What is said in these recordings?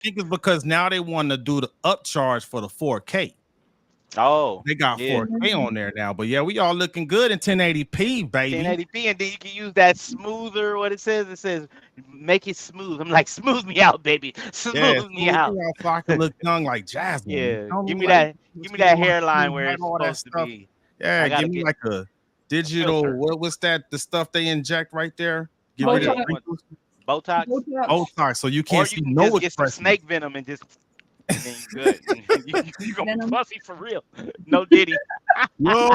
think it's because now they want to do the upcharge for the 4K. Oh, They got yeah. 4K on there now, but yeah, we all looking good in 1080p, baby. 1080p, and then you can use that smoother. What it says? It says make it smooth. I'm like, smooth me out, baby. Yeah, Smooth me smooth out. me out so I can look young like Jasmine. You Yeah, know give me me like that. Give just me give me that my hairline smooth where hat, it's all that supposed to stuff. be. Yeah, I give gotta me get like a a digital. filter. What's that? The stuff they inject right there. Get Oh rid yeah, of Botox. you want wrinkles. Botox, Botox. Botox, so you or can't you see can no just get some expression. snake venom and then you good. You gonna be Venom. puffy for real. No Diddy. Yo,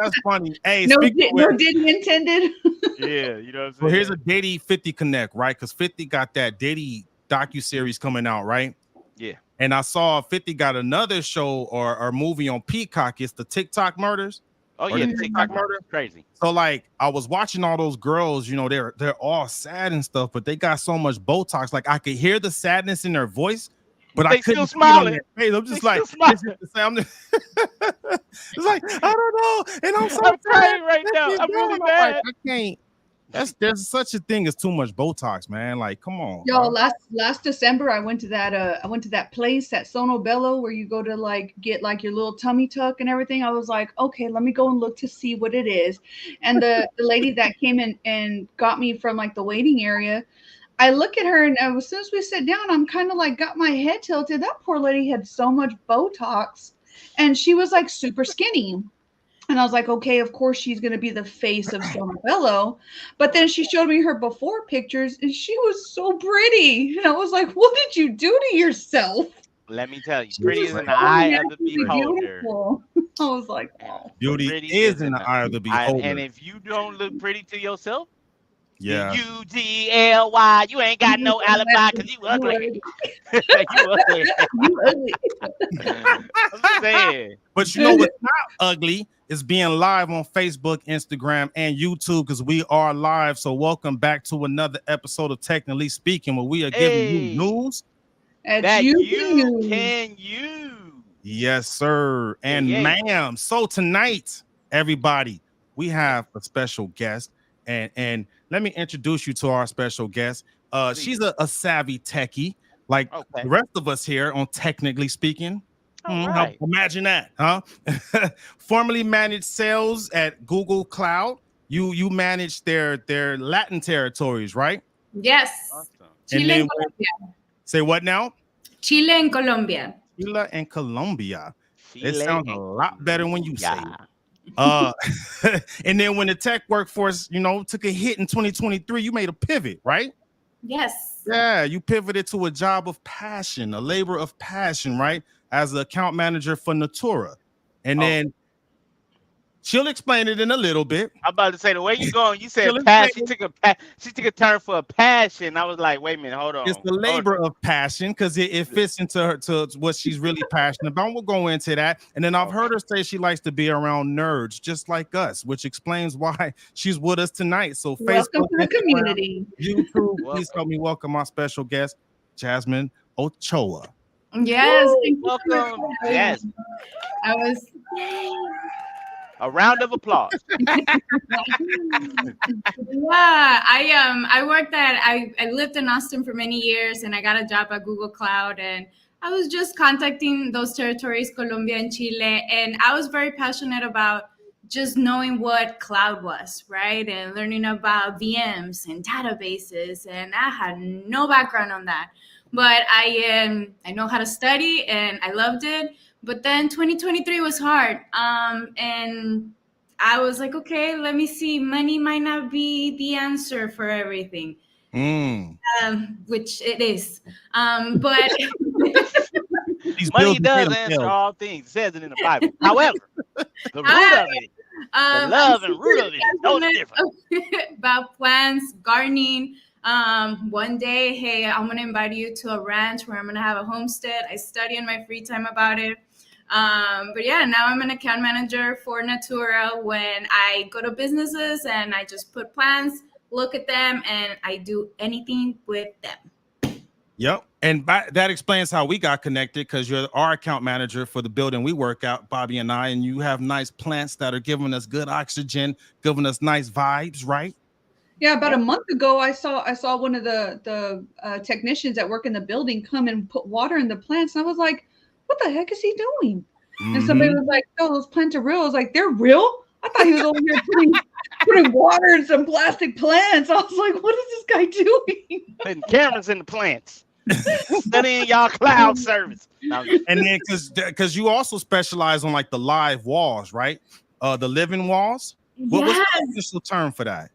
that's funny. Hey, No, speaking of which, no Diddy intended. Yeah, you know what I'm so here's saying. a Diddy 50 Connect, right? Because 50 got that Diddy docu-series coming out, right? Yeah. And I saw 50 got another show or movie on Peacock. It's the TikTok murders Oh or yeah, the the TikTok TikTok murder. murders crazy. So like I was watching all those girls, they're all sad and stuff, but they got so much Botox. Like I could hear the sadness in their voice, but But I they still couldn't see it on smiling. their face. I'm They just like, still smiling. this is the sound. It's like, I don't know. And I'm so I'm sad. crying right Let's now. keep I'm really going. I'm like, mad. I can't. There's such a thing as too much Botox, man. Like, come on, Yo, bro. last December I went to that place at Sono Bello where you go to like get like your little tummy tuck and everything. I was like, okay, let me go and look to see what it is. And the lady that came in and got me from like the waiting area, I look at her and as soon as we sit down, I'm kind of like got my head tilted. That poor lady had so much Botox and she was like super skinny. And I was like, okay, of course she's going to be the face of Bello. But then she showed me her before pictures and she was so pretty. And I was like, what did you do to yourself? Let me tell you, She pretty was is in the so eye of the naturally beholder. beautiful. I was like, And oh. Beauty pretty is is in in the the eye of the eye. And beholder. if you don't look pretty to yourself, then Yeah. UGLY, you ain't got no alibi because you ugly. You ugly. You ugly. I'm saying. But you know what's not ugly is being live on Facebook, Instagram, and YouTube because we are live. So welcome back to another episode of Technically Speaking, where we are giving you Hey, news. That's that you you news. can use. Yes, sir. Yeah, And yeah. ma'am. So tonight, everybody, we have a special guest. And let me introduce you to our special guest. She's Please. a savvy techie, like the Okay. rest of us here on Technically Speaking. All right. Imagine that, huh? Formerly managed sales at Google Cloud. You manage their Latin territories, right? Yes. Awesome. And Chile then and Colombia. say what now? Chile and Colombia. Chile and Colombia. It Chile sounds a and lot better when you say it. Colombia. Uh, and then when the tech workforce, took a hit in 2023, you made a pivot, right? Yes. Yeah, you pivoted to a job of passion, a labor of passion, right? As the account manager for Natura. And Oh, then she'll explain it in a little bit. I'm about to say the way you going. You She'll said explain pass. She it. took she took a turn for a passion. I was like, wait a minute, hold It's on, the hold labor of passion because it fits into her to what she's really passionate about. We'll go into that. And then I've on. heard her say she likes to be around nerds just like us, which explains why she's with us tonight. So Welcome Facebook, to the Instagram, community. YouTube, please help Welcome, me welcome my special guest, Jasmine Ochoa. Yes. woo, Thank you so much welcome, for having me. Jasmine. I was A round of applause. yeah, I worked at I lived in Austin for many years and I got a job at Google Cloud and I was just contacting those territories, Colombia and Chile, and I was very passionate about just knowing what cloud was, right? And learning about VMs and databases, and I had no background on that. But I know how to study and I loved it. But then 2023 was hard. And I was like, okay, let me see. Money might not be the answer for everything, Mm. which it is. But These bills Money and pay does answer themselves. all things. It says it in the Bible. However, the root I, of it, the I'm love and super root of it is totally different. passionate about plants, gardening. One day, hey, I'm gonna invite you to a ranch where I'm gonna have a homestead. I study in my free time about it. But yeah, now I'm an account manager for Natura. When I go to businesses and I just put plants, look at them, and I do anything with them. Yep. And that explains how we got connected because you're our account manager for the building we work out, Bobby and I, and you have nice plants that are giving us good oxygen, giving us nice vibes, right? Yeah, about a month ago, I saw one of the technicians that work in the building come and put water in the plants, and I was like, "What the heck is he doing?" And somebody was like, "Oh, those plants are real." I was like, "They're real?" I thought he was over here putting water in some plastic plants. I was like, "What is this guy doing?" Putting cameras in the plants. Studying y'all cloud service. No, And then because you also specialize on like the live walls, right? The living walls. What's the official term for that?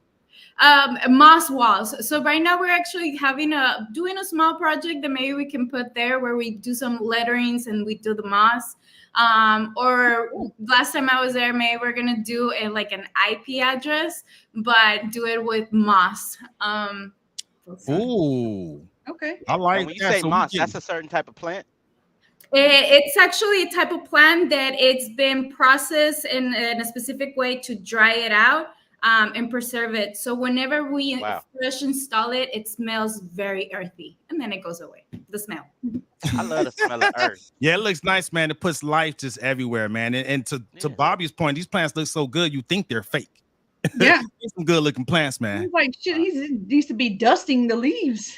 Moss walls. So right now we're actually doing a small project that maybe we can put there where we do some letterings and we do the moss. Or last time I was there, maybe we're gonna do like an IP address, but do it with moss. Ooh. Okay. I like and when you that. say moss, that's a certain type of plant. It's actually a type of plant that it's been processed in a specific way to dry it out and preserve it. So whenever we first install it, it smells very earthy, and then it goes away. The smell. I love the smell of earth. Yeah, it looks nice, man. It puts life just everywhere, man. And to Bobby's point, these plants look so good, you think they're fake. Yeah. Some good looking plants, man. He's like, shit, he needs to be dusting the leaves.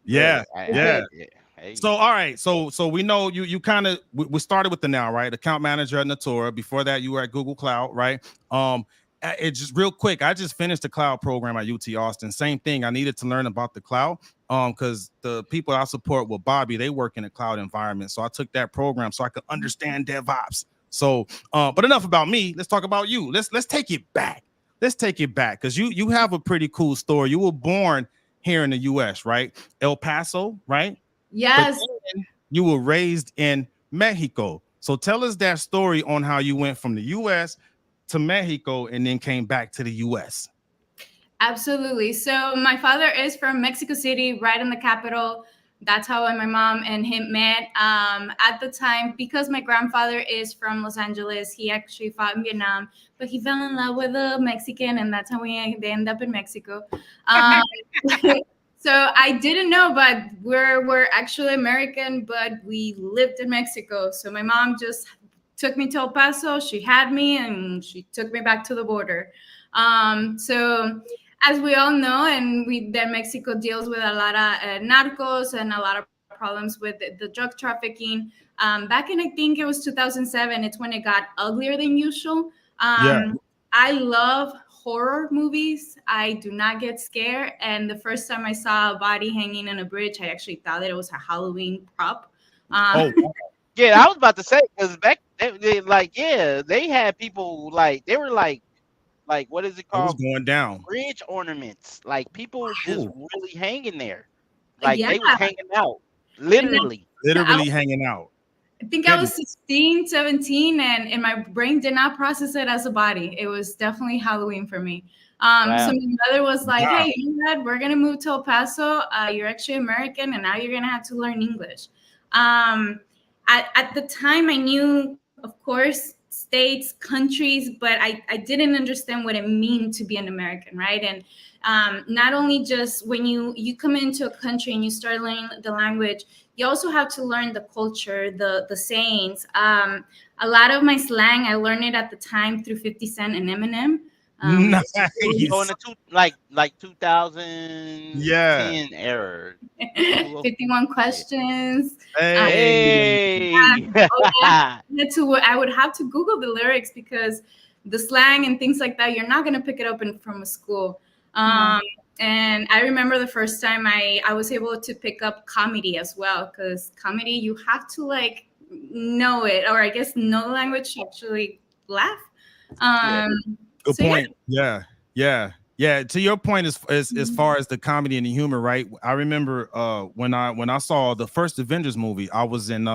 Yeah. Hey. So all right, so we know you kind of we started with the now, right? Account manager at Natura. Before that, you were at Google Cloud, right? It just real quick. I just finished the cloud program at UT Austin. Same thing. I needed to learn about the cloud. Because the people I support with Bobby, they work in a cloud environment. So I took that program so I could understand DevOps. So, but enough about me. Let's talk about you. Let's take it back. Let's take it back because you have a pretty cool story. You were born here in the U.S., right? El Paso, right? Yes. You were raised in Mexico. So tell us that story on how you went from the U.S. to Mexico and then came back to the U.S. Absolutely. So my father is from Mexico City, right in the capital. That's how my mom and him met. At the time, because my grandfather is from Los Angeles, he actually fought in Vietnam, but he fell in love with a Mexican, and that's how they end up in Mexico. So I didn't know, but we're actually American, but we lived in Mexico. So my mom just took me to El Paso. She had me, and she took me back to the border. So as we all know, and then Mexico deals with a lot of narcos and a lot of problems with the drug trafficking. Back in, I think it was 2007, it's when it got uglier than usual. I love horror movies. I do not get scared. And the first time I saw a body hanging in a bridge, I actually thought that it was a Halloween prop. Yeah, I was about to say, because back they had people they were like what is it called? It was going down. Bridge ornaments. Like people were just really hanging there. Like they was hanging out. Literally hanging out. I think I was 16, 17, and my brain did not process it as a body. It was definitely Halloween for me. So my mother was like, hey, you know what? We're going to move to El Paso. You're actually American, and now you're going to have to learn English. At the time, I knew, of course, states, countries, but I didn't understand what it meant to be an American, right? And not only just when you come into a country and you start learning the language, you also have to learn the culture, the sayings. A lot of my slang, I learned it at the time through 50 Cent and Eminem. Nice. Going to like 2010 era. 51 questions. Hey. I would have to Google the lyrics because the slang and things like that, you're not going to pick it up from a school. And I remember the first time I was able to pick up comedy as well, because comedy, you have to know it, or I guess know the language to actually laugh. Good point. Yeah. To your point, as far as the comedy and the humor, right? I remember when I saw the first Avengers movie, I was in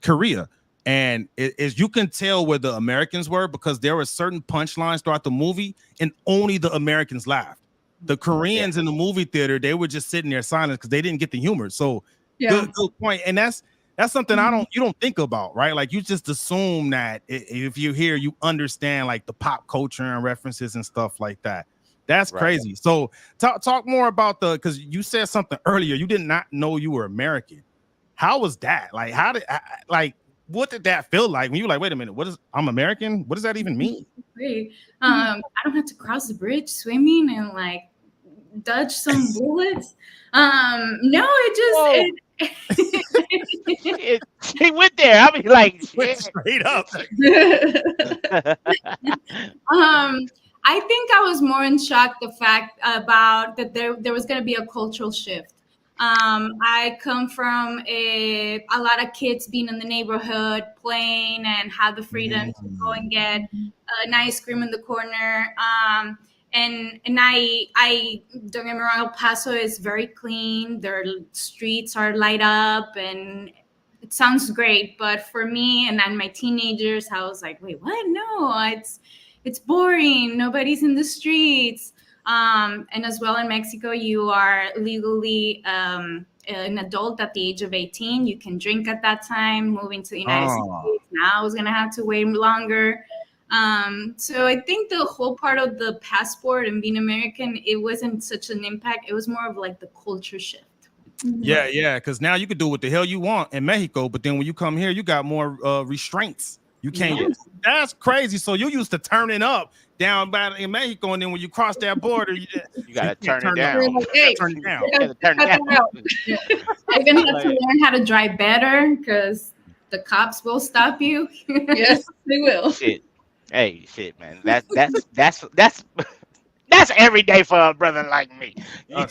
Korea, and you can tell where the Americans were because there were certain punchlines throughout the movie, and only the Americans laughed. The Koreans in the movie theater, they were just sitting there silent because they didn't get the humor. So good point. And that's something you don't think about, right? Like you just assume that if you're here, you understand like the pop culture and references and stuff like that. That's crazy. So talk more about because you said something earlier. You did not know you were American. How was that? Like, what did that feel like when you were like, wait a minute, I'm American? What does that even mean? I don't have to cross the bridge swimming and like dodge some bullets. No, it just He went there. I mean, like, shit. Straight up. I think I was more in shock the fact about that there was going to be a cultural shift. I come from a lot of kids being in the neighborhood playing and have the freedom to go and get an ice cream in the corner. And I don't get me wrong, El Paso is very clean. Their streets are light up and it sounds great. But for me and then my teenagers, I was like, wait, what? No, it's boring. Nobody's in the streets. And as well in Mexico, you are legally an adult at the age of 18. You can drink at that time. Moving to the United States, now I was going to have to wait longer. So I think the whole part of the passport and being American, it wasn't such an impact. It was more of like the culture shift. Yeah, because now you can do what the hell you want in Mexico, but then when you come here, you got more restraints. You can't. Yeah. That's crazy. So you used to turning up down in Mexico, and then when you cross that border, you gotta turn it down. Turn it down. You're gonna have to learn how to drive better because the cops will stop you. Yes, they will. Shit. Hey, shit, man. That's every day for a brother like me. We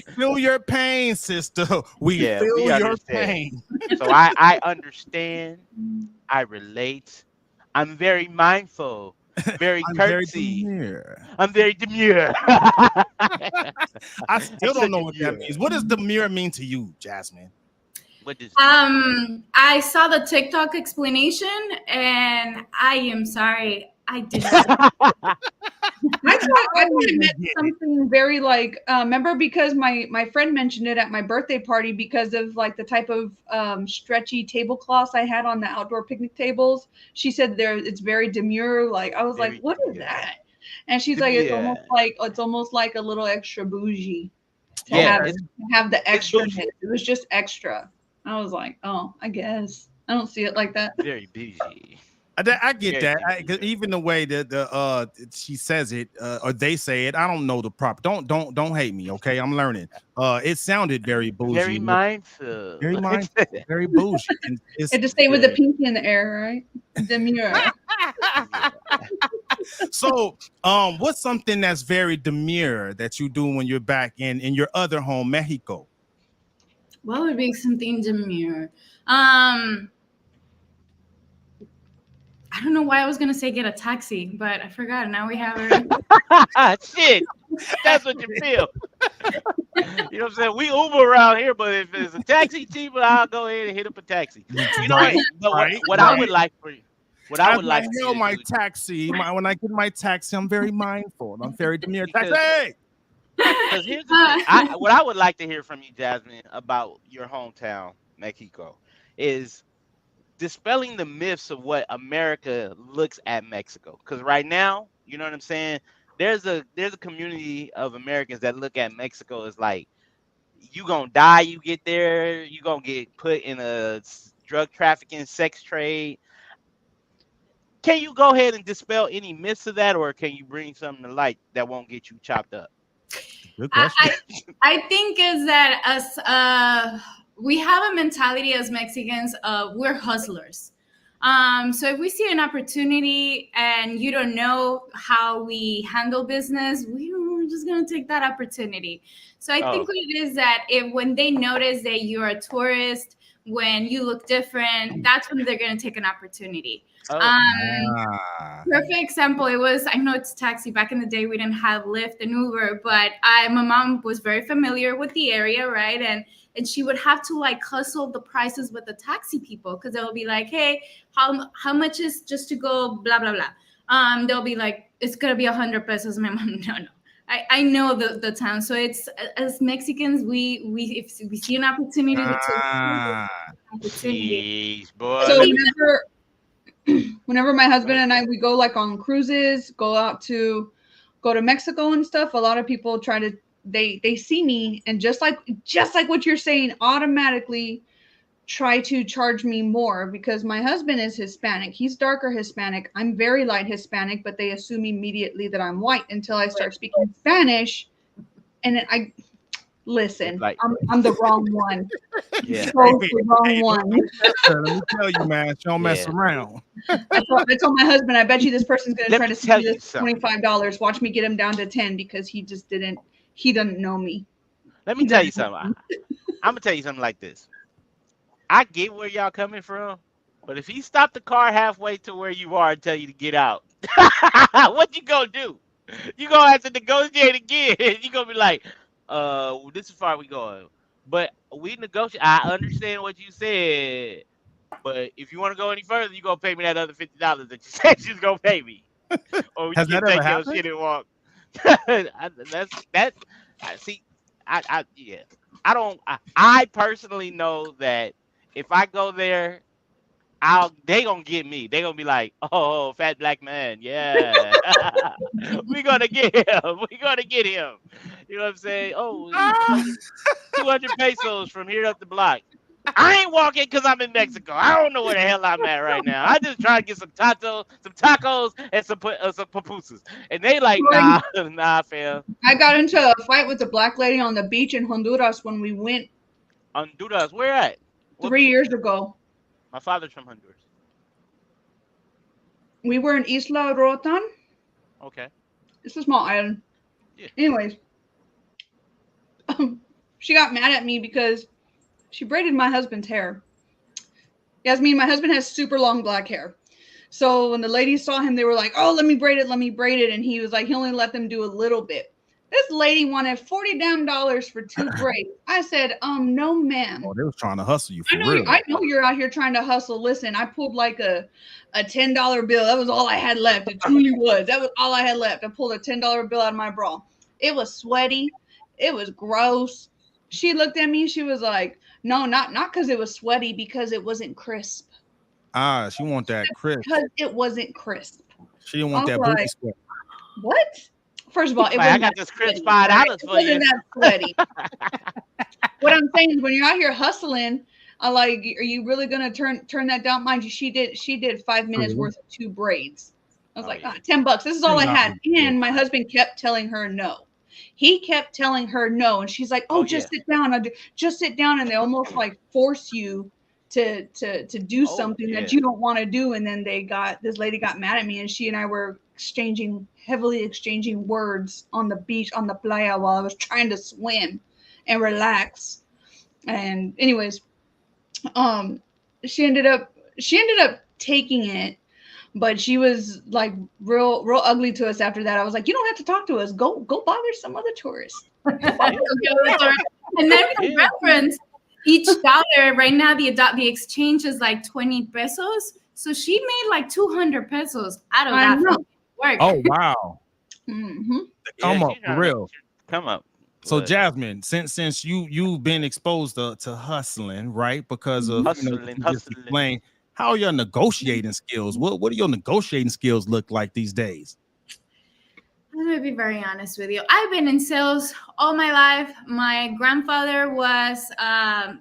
feel your pain, sister. We feel your pain. So I understand. I relate. I'm very mindful. Very courtesy. I'm very demure. I still don't know what that means. What does demure mean to you, Jasmine? What does I saw the TikTok explanation, and I am sorry. I did not. I thought it meant something very like remember, because my friend mentioned it at my birthday party because of like the type of stretchy tablecloths I had on the outdoor picnic tables. She said it's very demure. Like I was very like, what is that? And she's like, it's almost like a little extra bougie to have the extra. It was just extra. I was like, oh, I guess I don't see it like that. Very bougie. I get that. Even the way that she says it or they say it, I don't know the proper. Don't hate me, okay? I'm learning. It sounded very bougie, very mindful, very bougie. And it's to stay with the pinky in the air, right? Demure. So, what's something that's very demure that you do when you're back in your other home, Mexico? What would be something demure? I don't know why I was gonna say get a taxi, but I forgot. Now we have it. Shit, that's what you feel. You know what I'm saying? We Uber around here, but if it's a taxi cheaper, I'll go ahead and hit up a taxi. You know what I would like for you. What I would like for my taxi. When I get my taxi, I'm very mindful. I'm very demure. Taxi. Because here's the thing. What I would like to hear from you, Jasmine, about your hometown, Mexico, is dispelling the myths of what America looks at Mexico. Because right now, you know what I'm saying? There's a community of Americans that look at Mexico as like, you gonna die, you get there, you gonna get put in a drug trafficking, sex trade. Can you go ahead and dispel any myths of that, or can you bring something to light that won't get you chopped up? Good question. I think is that us we have a mentality as Mexicans of we're hustlers. So if we see an opportunity and you don't know how we handle business, we're just going to take that opportunity. So I think what it is that when they notice that you're a tourist, when you look different, that's when they're going to take an opportunity. Perfect example. I know it's taxi. Back in the day, we didn't have Lyft and Uber, but my mom was very familiar with the area, right? And she would have to like hustle the prices with the taxi people because they'll be like, hey, how much is just to go blah, blah, blah. They'll be like, it's going to be 100 pesos. My mom, no. I know the town. So it's as Mexicans, if we see an opportunity Jeez, boy. So whenever my husband and I, we go like on cruises, go to Mexico and stuff, a lot of people try to, they see me and just like what you're saying, automatically try to charge me more because my husband is Hispanic. He's darker Hispanic. I'm very light Hispanic, but they assume immediately that I'm white until I start speaking Spanish. And listen, Like, I'm the wrong one. yeah. The wrong one. Let me tell you, man, don't mess around. I told my husband, I bet you this person's going to try to sell you this something. $25. Watch me get him down to 10 because he doesn't know me. Let me tell you something. I'm going to tell you something like this. I get where y'all coming from, but if he stopped the car halfway to where you are and tell you to get out, what you gonna do? You gonna have to negotiate again. You gonna be like, this is far we going. But we negotiate. I understand what you said, but if you want to go any further, you gonna pay me that other $50 that you said you was gonna pay me, or we Has can that ever take your happened? shit and walk. Yeah. I personally know that if I go there, they gonna get me. They gonna be like, oh, fat black man, yeah. we gonna get him. We gonna get him. You know what I'm saying? Oh, 200 pesos from here up the block. I ain't walking because I'm in Mexico. I don't know where the hell I'm at right now. I just trying to get some tacos, and some pupusas. And they like, nah, fam. I got into a fight with a black lady on the beach in Honduras when we went Honduras, where at? 3 years ago. My father's from Honduras. We were in Isla Rotan. Okay. It's a small island. Yeah. Anyways, she got mad at me because she braided my husband's hair. Yasmin, my husband has super long black hair. So when the ladies saw him, they were like, oh, let me braid it. And he was like, he only let them do a little bit. This lady wanted $40 for 2 braids. I said, no, ma'am. Oh, they was trying to hustle you for real. I know you're out here trying to hustle. Listen, I pulled like a $10 bill. That was all I had left. It truly was. That was all I had left. I pulled a $10 bill out of my bra. It was sweaty. It was gross. She looked at me. She was like, no, not because it was sweaty, because it wasn't crisp. She want that crisp. Because it wasn't crisp. She didn't want that booty sweat. What? First of all, I got this crisp $5 for you. It wasn't that sweaty. What I'm saying is, when you're out here hustling, are you really gonna turn that down? Mind you, she did 5 minutes worth of 2 braids. I was like, $10. This is all I had. And my husband kept telling her no. He kept telling her no, and she's like, just sit down. Just sit down, and they almost like force you to do something that you don't want to do. And then this lady got mad at me, and she and I were heavily exchanging words on the beach, on the playa, while I was trying to swim and relax. And anyways, she ended up taking it, but she was like real ugly to us after that. I was like, you don't have to talk to us. Go bother some other tourists. And then for reference, each dollar right now, the exchange is like 20 pesos. So she made like 200 pesos out of that work. Oh, wow. Mm-hmm. Come up, for real. Come up. So Jasmine, since you've been exposed to hustling, right? Because of hustling. How are your negotiating skills? What do your negotiating skills look like these days? I'm gonna be very honest with you. I've been in sales all my life. My grandfather was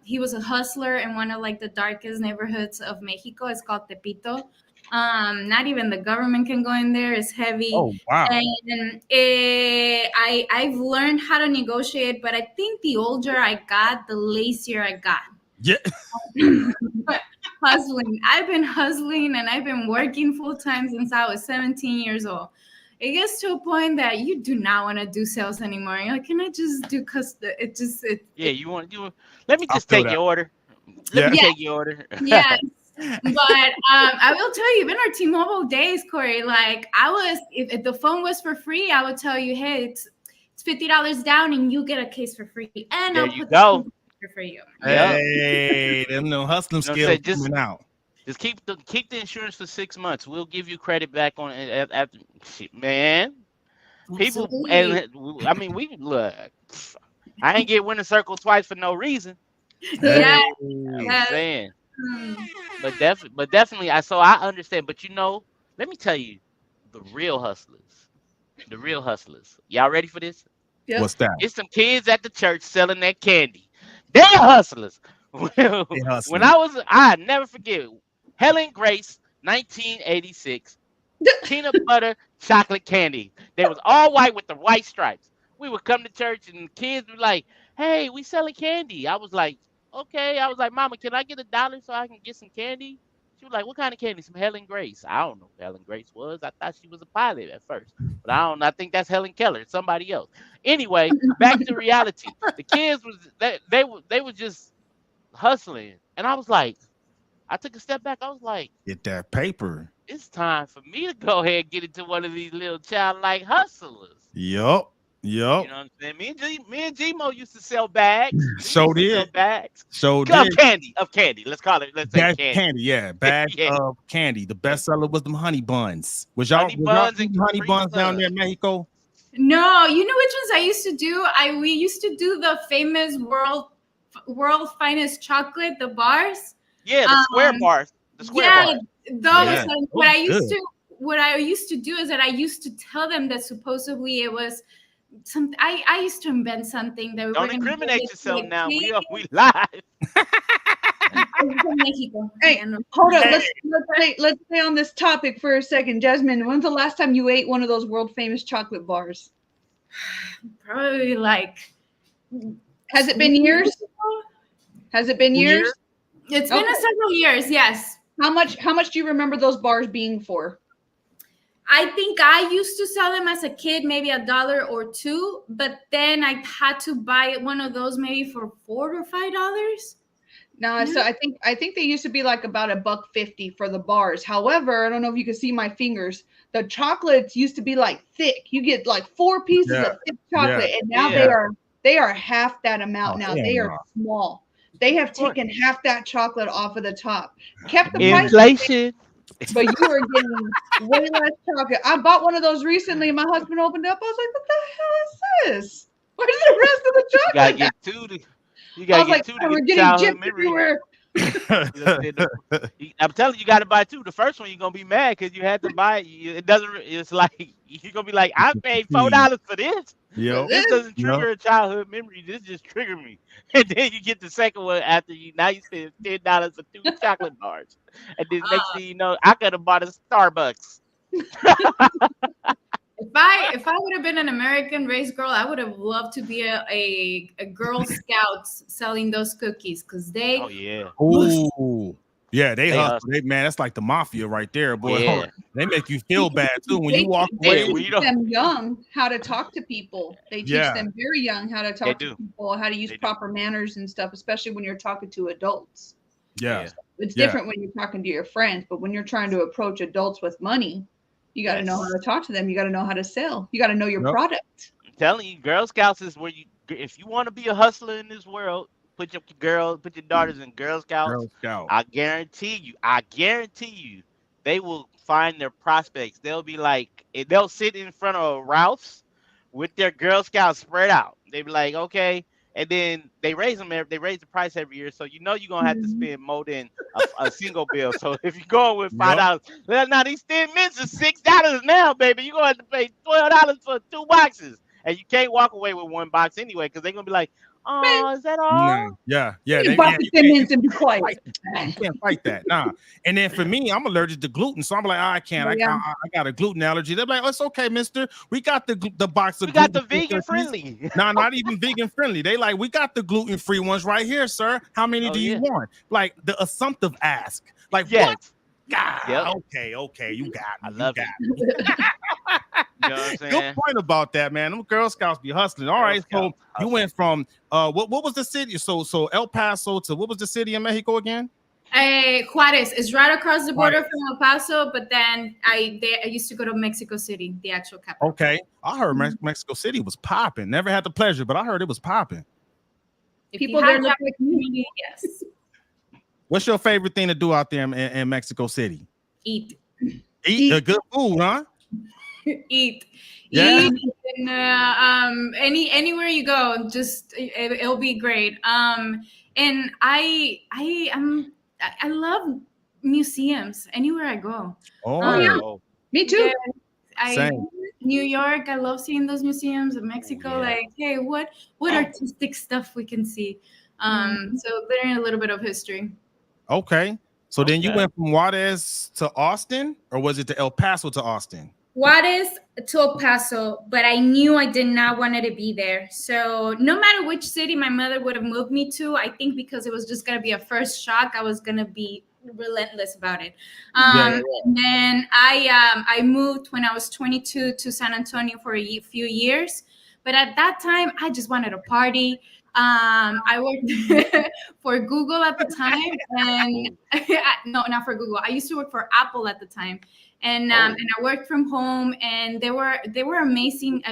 he was a hustler in one of like the darkest neighborhoods of Mexico. It's called Tepito. Not even the government can go in there. It's heavy. Oh, wow. And I've learned how to negotiate, but I think the older I got, the lazier I got. Yeah. Hustling. I've been hustling and I've been working full time since I was 17 years old. It gets to a point that you do not want to do sales anymore. You're like, can I just do custom? Let me just take your order. Let me take your order. Yes. But I will tell you, in our T-Mobile days, Corey, like if the phone was for free, I would tell you, hey, it's $50 down and you get a case for free. And there I'll you put go. For you. Hey, them no hustling skills coming out. Just keep the insurance for 6 months. We'll give you credit back on it after. Man, people, and I mean, we look. I ain't get winner circle twice for no reason. Yeah, I'm saying. But definitely, I understand. But let me tell you, the real hustlers. Y'all ready for this? Yep. What's that? It's some kids at the church selling that candy. They're hustlers. When I never forget, Helen Grace, 1986, peanut butter chocolate candy. They was all white with the white stripes. We would come to church and the kids were like, "Hey, we selling candy." I was like, "Okay." I was like, "Mama, can I get $1 so I can get some candy?" She was like, "What kind of candy?" Some Helen Grace. I don't know who Helen Grace was. I thought she was a pilot at first, but I don't. I think that's Helen Keller, somebody else. Anyway, back to reality. The kids was they were just hustling, and I was like, I took a step back. I was like, Get that paper. it's time for me to go ahead and get into one of these little childlike hustlers. Yup. You know what I'm saying? Me and Gmo used to sell bags. So did. Sell bags. So Of did. candy. Let's call it. Let's say Bag candy. yeah. Bag Yeah. of candy. The best seller was them honey buns. Was y'all Honey buns and honey Capri buns down Suns. there in Mexico? No, you know which ones I used to do? We used to do the famous world finest chocolate, the bars. Yeah, the square bars. The square bars. Those. Yeah. And what I used to do is that I used to tell them that supposedly it was something. I used to invent something that we Don't were gonna incriminate give it to yourself a now. kid. We live. It's from Mexico. Hey, Yeah, no. hold on. Let's stay on this topic for a second. Jasmine, when's the last time you ate one of those world famous chocolate bars? Probably like. Has it been years? Has it been years? It's been several years. Yes. How much do you remember those bars being for? I think I used to sell them as a kid, maybe $1 or $2, but then I had to buy one of those maybe for $4 or $5. No, so I think they used to be like about $1.50 for the bars. However, I don't know if you can see my fingers. The chocolates used to be like thick. You get like 4 pieces of thick chocolate, and now they are half that amount now. They are small. They have taken half that chocolate off of the top. Kept the inflation. But you were getting way less chocolate. I bought one of those recently, and my husband opened up. I was like, "What the hell is this? Where's the rest of the chocolate?" You gotta get two to. You gotta get two to we're get getting childhood gypped memory. everywhere. I'm telling you, you got to buy 2. The first one you're gonna be mad because you had to buy it. It doesn't. It's like you're gonna be like, I paid $4 for this. Yep. This doesn't trigger a childhood memory. This just triggered me. And then you get the second one after you. Now you spend $10 for 2 chocolate bars. And then next thing you know, I could have bought a Starbucks. If I would have been an American race girl, I would have loved to be a Girl Scouts selling those cookies because they. Oh yeah. Ooh. Yeah, they hustle. hustle. Man, that's like the mafia right there, boy. Yeah. They make you feel bad too when you walk They away. teach them young how to talk to people. They teach them very young how to talk to people, how to use proper manners and stuff, especially when you're talking to adults. Yeah. It's different when you're talking to your friends, but when you're trying to approach adults with money, you got to know how to talk to them. You got to know how to sell. You got to know your product. I'm telling you, Girl Scouts is where you. If you want to be a hustler in this world, put your daughters in Girl Scouts. Girl Scout. I guarantee you, they will find their prospects. They'll be like, they'll sit in front of Ralph's with their Girl Scouts spread out. They be like, okay, and then they raise the price every year, so you know you're gonna have to spend more than a single bill. So if you're going with $5, well, now these thin mints are $6 now, baby. You're gonna have to pay $12 for 2 boxes, and you can't walk away with 1 box anyway, because they're gonna be like, oh, is that all? No. Yeah. You bought the Thin Mints and be quiet. You can't fight that. Nah. And then for me, I'm allergic to gluten. So I'm like, I can't. I got a gluten allergy. They're like, oh, it's okay, mister. We got the box of We got the vegan friendly. Nah, not even vegan friendly. They like, we got the gluten-free ones right here, sir. How many do you want? Like the assumptive ask. Like, what? God, okay, you got me. I love it. You know what I'm saying? Good point about that, man. Them Girl Scouts be hustling. All right, so you went from what was the city? So El Paso to what was the city in Mexico again? Juarez is right across the border from El Paso, but then I used to go to Mexico City, the actual capital. Okay, I heard Mexico City was popping. Never had the pleasure, but I heard it was popping. People there look like me. Yes. What's your favorite thing to do out there in Mexico City? Eat the good food, huh? Eat. Yeah. And, anywhere you go, just it'll be great. And I love museums anywhere I go. Me too. Same. New York, I love seeing those museums. In Mexico, like, hey, what artistic stuff we can see. So learning a little bit of history. Okay. So then you went from Juarez to Austin, or was it to El Paso to Austin? Juarez to El Paso, but I knew I did not want to be there. So no matter which city my mother would have moved me to, I think because it was just going to be a first shock, I was going to be relentless about it. And then I moved when I was 22 to San Antonio for a few years. But at that time, I just wanted to party. I worked for Google at the time, and no, not for Google. I used to work for Apple at the time, and I worked from home. And they were amazing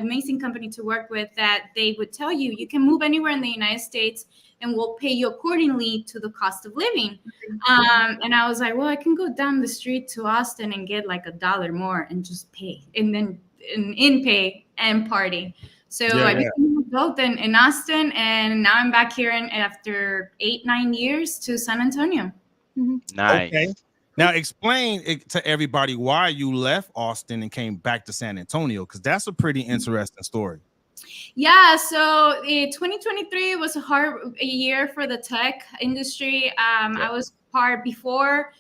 company to work with. That they would tell you you can move anywhere in the United States, and we'll pay you accordingly to the cost of living. And I was like, well, I can go down the street to Austin and get like $1 more and just pay, and then in pay and party. So I became an adult in Austin, and now I'm back here after 8-9 years to San Antonio. Nice. Okay. Now explain to everybody why you left Austin and came back to San Antonio, because that's a pretty interesting story. Yeah, so 2023 was a hard year for the tech industry. I was part before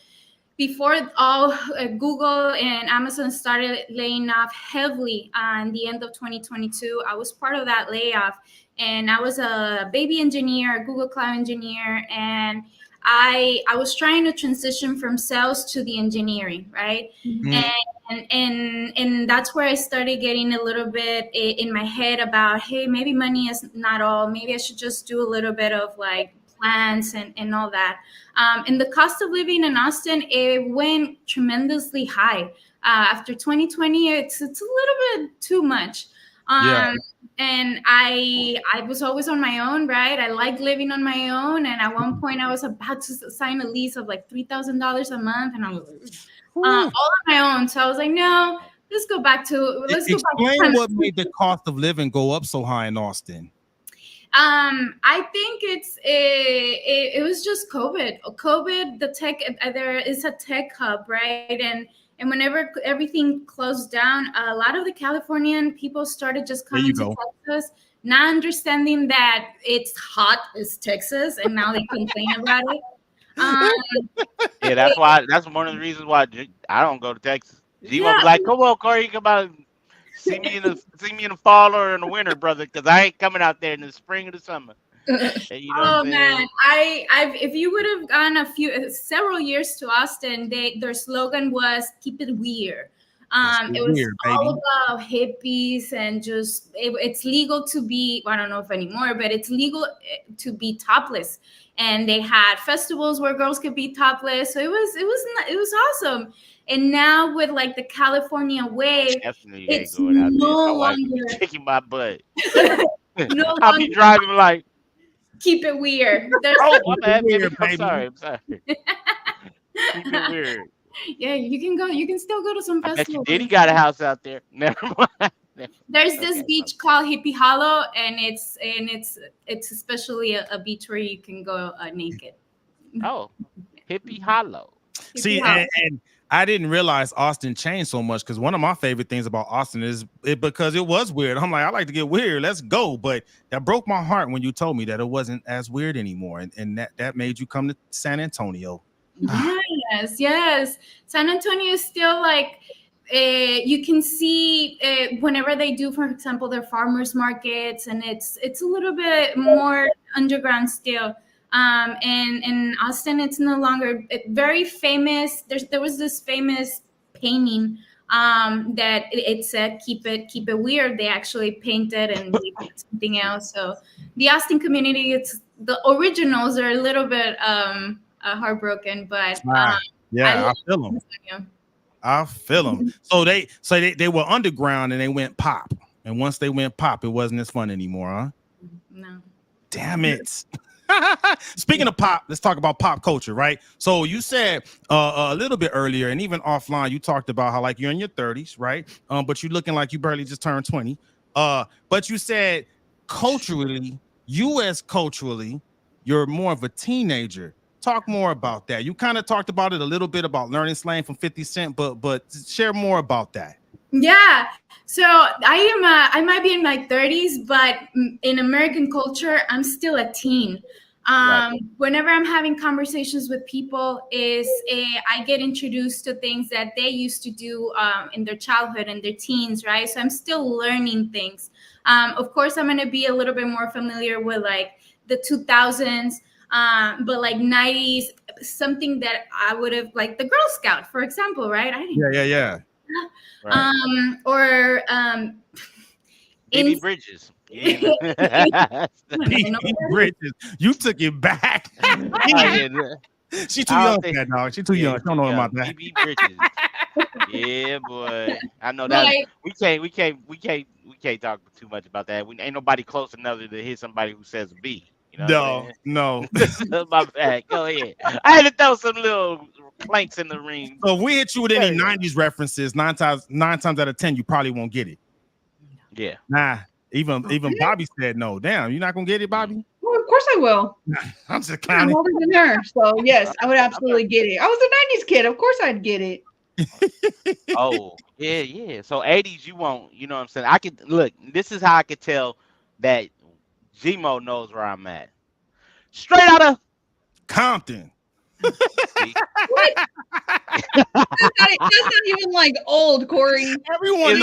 all Google and Amazon started laying off heavily on the end of 2022. I was part of that layoff, and I was a baby engineer, a Google Cloud engineer, and I was trying to transition from sales to the engineering, right? And that's where I started getting a little bit in my head about, hey, maybe money is not all. Maybe I should just do a little bit of like plans and all that. And the cost of living in Austin, it went tremendously high. After 2020, it's a little bit too much. And I was always on my own, right? I like living on my own. And at one point I was about to sign a lease of like $3,000 a month. And I was all on my own. So I was like, no, let's go back to. Explain what made the cost of living go up so high in Austin. I think it was just COVID. The tech, there is a tech hub, right? And whenever everything closed down, a lot of the Californian people started just coming to Texas, not understanding that it's hot as Texas, and now they complain about it. Yeah, that's one of the reasons why I don't go to Texas. G was like, "Come on, Corey, come out, see me in the fall or in the winter, brother, because I ain't coming out there in the spring or the summer." You know man, if you would have gone several years to Austin, their slogan was "Keep it weird." It was weird, all about hippies and just it's legal to be. I don't know if anymore, but it's legal to be topless. And they had festivals where girls could be topless. So it was awesome. And now with like the California wave, it's no longer kicking my butt. No I'll be driving like. Keep it weird. My bad, baby. I'm sorry. Keep it weird. Yeah, you can go. You can still go to some festivals. Diddy got a house out there. Never mind. There's this beach called Hippie Hollow, and it's especially a beach where you can go naked. Oh, Hippie Hollow. See, and I didn't realize Austin changed so much, because one of my favorite things about Austin is because it was weird. I'm like, I like to get weird. Let's go. But that broke my heart when you told me that it wasn't as weird anymore, and that made you come to San Antonio. Yes. San Antonio is still like. You can see whenever they do, for example, their farmers markets, and it's a little bit more underground still. And in Austin, it's no longer very famous. There was this famous painting that it said "Keep it weird." They actually painted and they did something else. So the Austin community, the originals are a little bit heartbroken, but I feel them. I feel them. So they were underground and they went pop. And once they went pop, it wasn't as fun anymore, huh? No. Damn it. Speaking of pop, let's talk about pop culture, right? So you said a little bit earlier, and even offline, you talked about how like you're in your 30s, right? But you're looking like you barely just turned 20. But you said culturally, U.S. culturally, you're more of a teenager. Talk more about that. You kind of talked about it a little bit about learning slang from 50 Cent, but share more about that. Yeah. So I might be in my 30s, but in American culture, I'm still a teen. Whenever I'm having conversations with people, I get introduced to things that they used to do in their childhood and their teens, right? So I'm still learning things. Of course, I'm going to be a little bit more familiar with like the 2000s, but like 90s, something that I would have, like the Girl Scout, for example, right? I didn't Yeah. Right. Or BB Bridges. BB Bridges. You took it back. She too young for that, dog. She too young. She don't know about that. BB Bridges. Yeah, boy. I know that. Like, we can't talk too much about that. We ain't nobody close enough to hit somebody who says B. You know No. My bad. Go ahead. I had to throw some little planks in the ring. So if we hit you with any 90s references, nine times out of 10, you probably won't get it. Yeah. Nah. Even Bobby said no. Damn, you're not gonna get it, Bobby? Well, of course I will. I'm just I'm clowning. older than her, so yes, I would absolutely get it. I was a 90s kid. Of course I'd get it. Oh, yeah. So 80s, you won't. You know what I'm saying? I could look. This is how I could tell that Gmo knows where I'm at. Straight out of Compton. What? That's not even like old, Corey. Everyone It's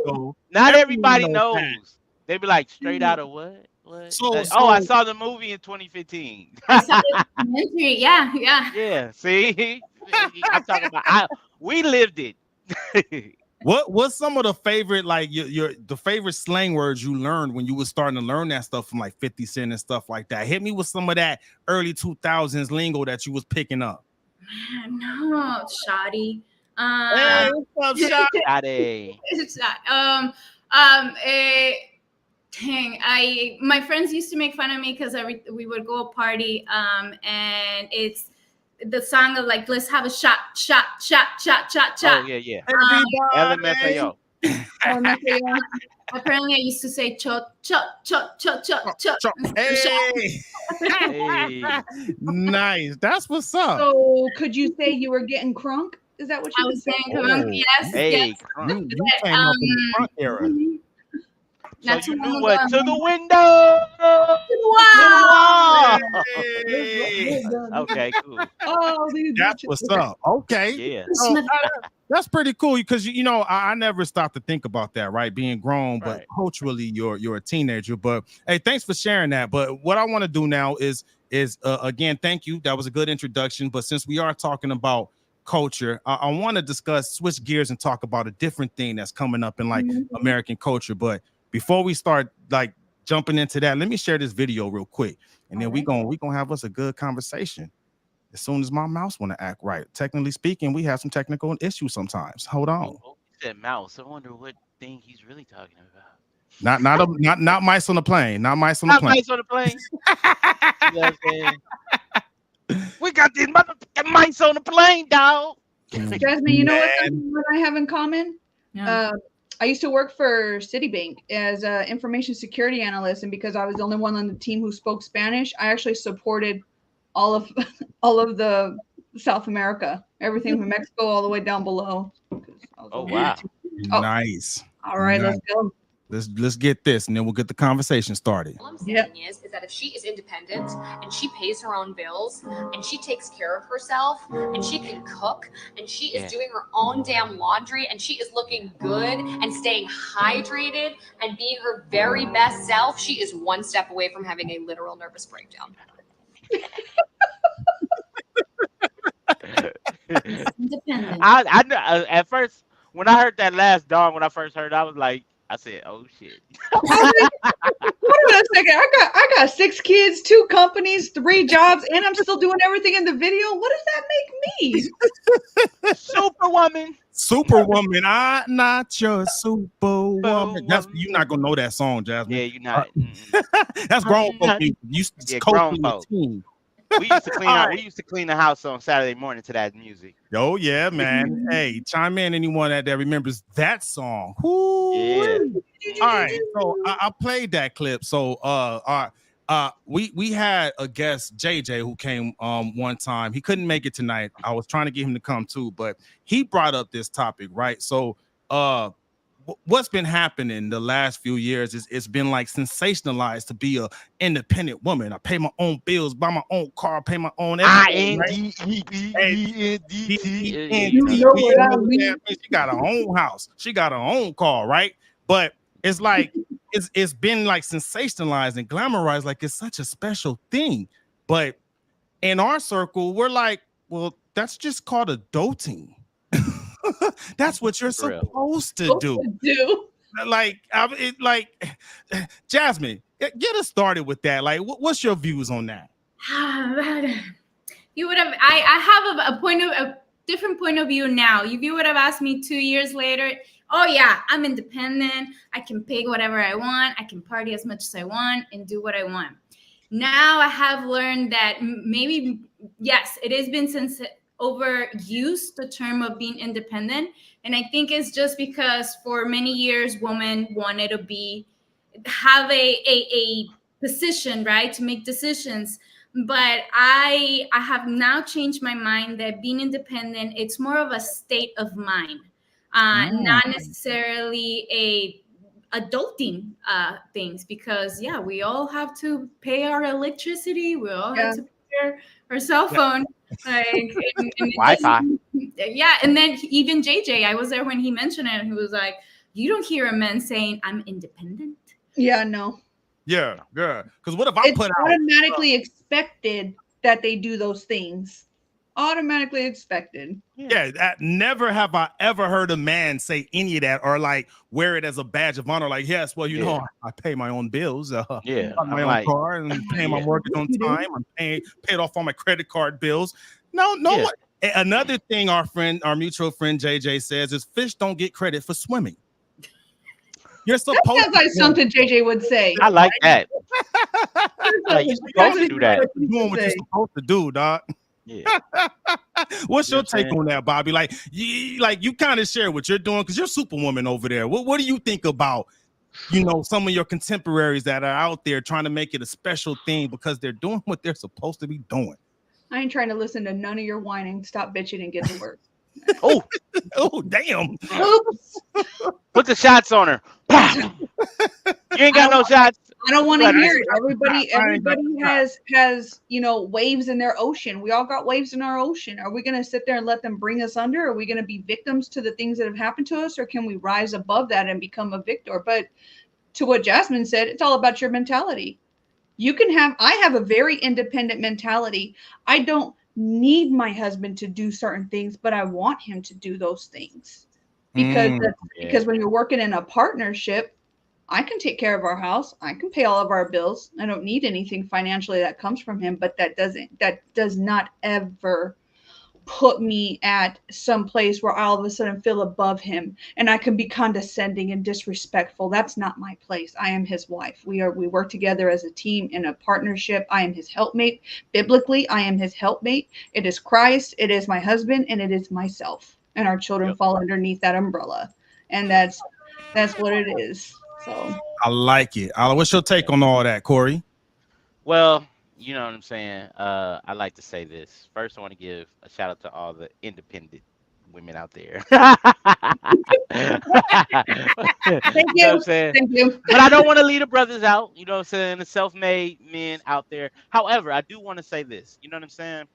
knows. not everybody knows knows. They be like, straight out of what? What? So- I saw the movie in 2015. I saw the documentary. Yeah. Yeah, see, I'm talking about. We lived it. What's some of the favorite, like the favorite slang words you learned when you was starting to learn that stuff from like 50 Cent and stuff like that? Hit me with some of that early 2000s lingo that you was picking up. Man, no, shoddy. Hey, what's up, Daddy? My friends used to make fun of me because we would go party, and it's the song of like, let's have a shot. Oh yeah. LMFAO. Apparently I used to say chot. Hey. Nice. That's what's up. So could you say you were getting crunk? Is that what you I were was saying? saying crunk, yes. Hey, Yes. You came up in the front era. So Not you too knew long what? ago. To the window. Wow. Hey. Okay, cool. Oh, these That's bitches. what's up. Okay. Yeah. So, that's pretty cool because you know I never stopped to think about that, right? Being grown, but Right. culturally you're a teenager. But hey, thanks for sharing that. But what I want to do now is again, thank you. That was a good introduction. But since we are talking about culture, I want to switch gears and talk about a different thing that's coming up in like American culture. But before we start like jumping into that, let me share this video real quick, and then we gonna have us a good conversation. As soon as my mouse want to act right. Technically speaking, we have some technical issues sometimes. Hold on. Oh, he said mouse. I wonder what thing he's really talking about. Not mice on the plane. Not mice on the Not plane. mice on the plane. You know what I'm saying? We got these motherfucking mice on the plane, dog. Jasmine, you know what I have in common? Yeah. I used to work for Citibank as an information security analyst, and because I was the only one on the team who spoke Spanish, I actually supported all of the South America, everything from Mexico all the way down below. Oh wow. Nice. All right, Nice. let's go. Let's get this, and then we'll get the conversation started. All I'm saying is that if she is independent and she pays her own bills and she takes care of herself and she can cook and she is doing her own damn laundry and she is looking good and staying hydrated and being her very best self, she is one step away from having a literal nervous breakdown. Independent. I at first when I heard that last dawn, when I first heard, I was like, I said, "Oh shit." Hold on a second. I got 6 kids, 2 companies, 3 jobs, and I'm still doing everything in the video. What does that make me? Superwoman, I'm not your superwoman. You're not gonna know that song, Jasmine. Yeah, you're not. That's grown folk music. You grown coaching folk. your team. We used to clean out. We used to clean the house on Saturday morning to that music. Oh yeah, man. Hey, chime in anyone that remembers that song. Yeah. All right, so I played that clip. So we had a guest, JJ, who came one time. He couldn't make it tonight. I was trying to get him to come too, but he brought up this topic, right? So what's been happening the last few years is it's been like sensationalized to be a independent woman. I pay my own bills, buy my own car, pay my own everything. INDEPENDT. You know what I mean? She got her own house, she got her own car, right? But it's like it's been like sensationalized and glamorized, like it's such a special thing. But in our circle, we're like, well, that's just called adulting. That's what you're supposed to do. Like, Jasmine, get us started with that. Like, what's your views on that? You would have. I have a different point of view now. If you would have asked me 2 years later, oh yeah, I'm independent. I can pay whatever I want. I can party as much as I want and do what I want. Now I have learned that maybe, yes, it has been overused, the term of being independent. And I think it's just because for many years, women wanted to have a position, right, to make decisions. But I have now changed my mind that being independent, it's more of a state of mind, not necessarily a adulting things, because yeah, we all have to pay our electricity, we all have to pay our cell phone, like and Wi-Fi. Yeah, and then even JJ, I was there when he mentioned it, and he was like, you don't hear a man saying I'm independent. Yeah, no. Yeah, because what if I put out automatically expected that they do those things? Automatically expected. Yeah, never have I ever heard a man say any of that or like wear it as a badge of honor. Like, yes, well, you know, I pay my own bills. My own car and paying my mortgage on time. I'm paid off all my credit card bills. No. Another thing our mutual friend JJ says is fish don't get credit for swimming. You're supposed that sounds like something JJ would say. I like that. Like, you're supposed to do that. You're doing what you're supposed to do, dog. Yeah. What's your take on that, Bobby? Like you kind of share what you're doing because you're Superwoman over there. What do you think about, some of your contemporaries that are out there trying to make it a special thing because they're doing what they're supposed to be doing? I ain't trying to listen to none of your whining. Stop bitching and get to work. Oh, damn. Oops. Put the shots on her. You ain't got no shots. I don't want to hear it. Everybody has waves in their ocean. We all got waves in our ocean. Are we going to sit there and let them bring us under? Are we going to be victims to the things that have happened to us, or can we rise above that and become a victor? But to what Jasmine said, it's all about your mentality. I have a very independent mentality. I don't need my husband to do certain things, but I want him to do those things because when you're working in a partnership, I can take care of our house. I can pay all of our bills. I don't need anything financially that comes from him, but that does not ever put me at some place where I all of a sudden feel above him and I can be condescending and disrespectful. That's not my place. I am his wife. We work together as a team in a partnership. I am his helpmate. Biblically, I am his helpmate. It is Christ, it is my husband, and it is myself. And our children fall underneath that umbrella. And that's what it is. So I like it. What's your take on all that, Corey? Well, you know what I'm saying? I like to say this. First, I want to give a shout out to all the independent women out there. Thank you. Know what I'm saying? Thank you. But I don't want to leave the brothers out. You know what I'm saying? The self-made men out there. However, I do want to say this. You know what I'm saying?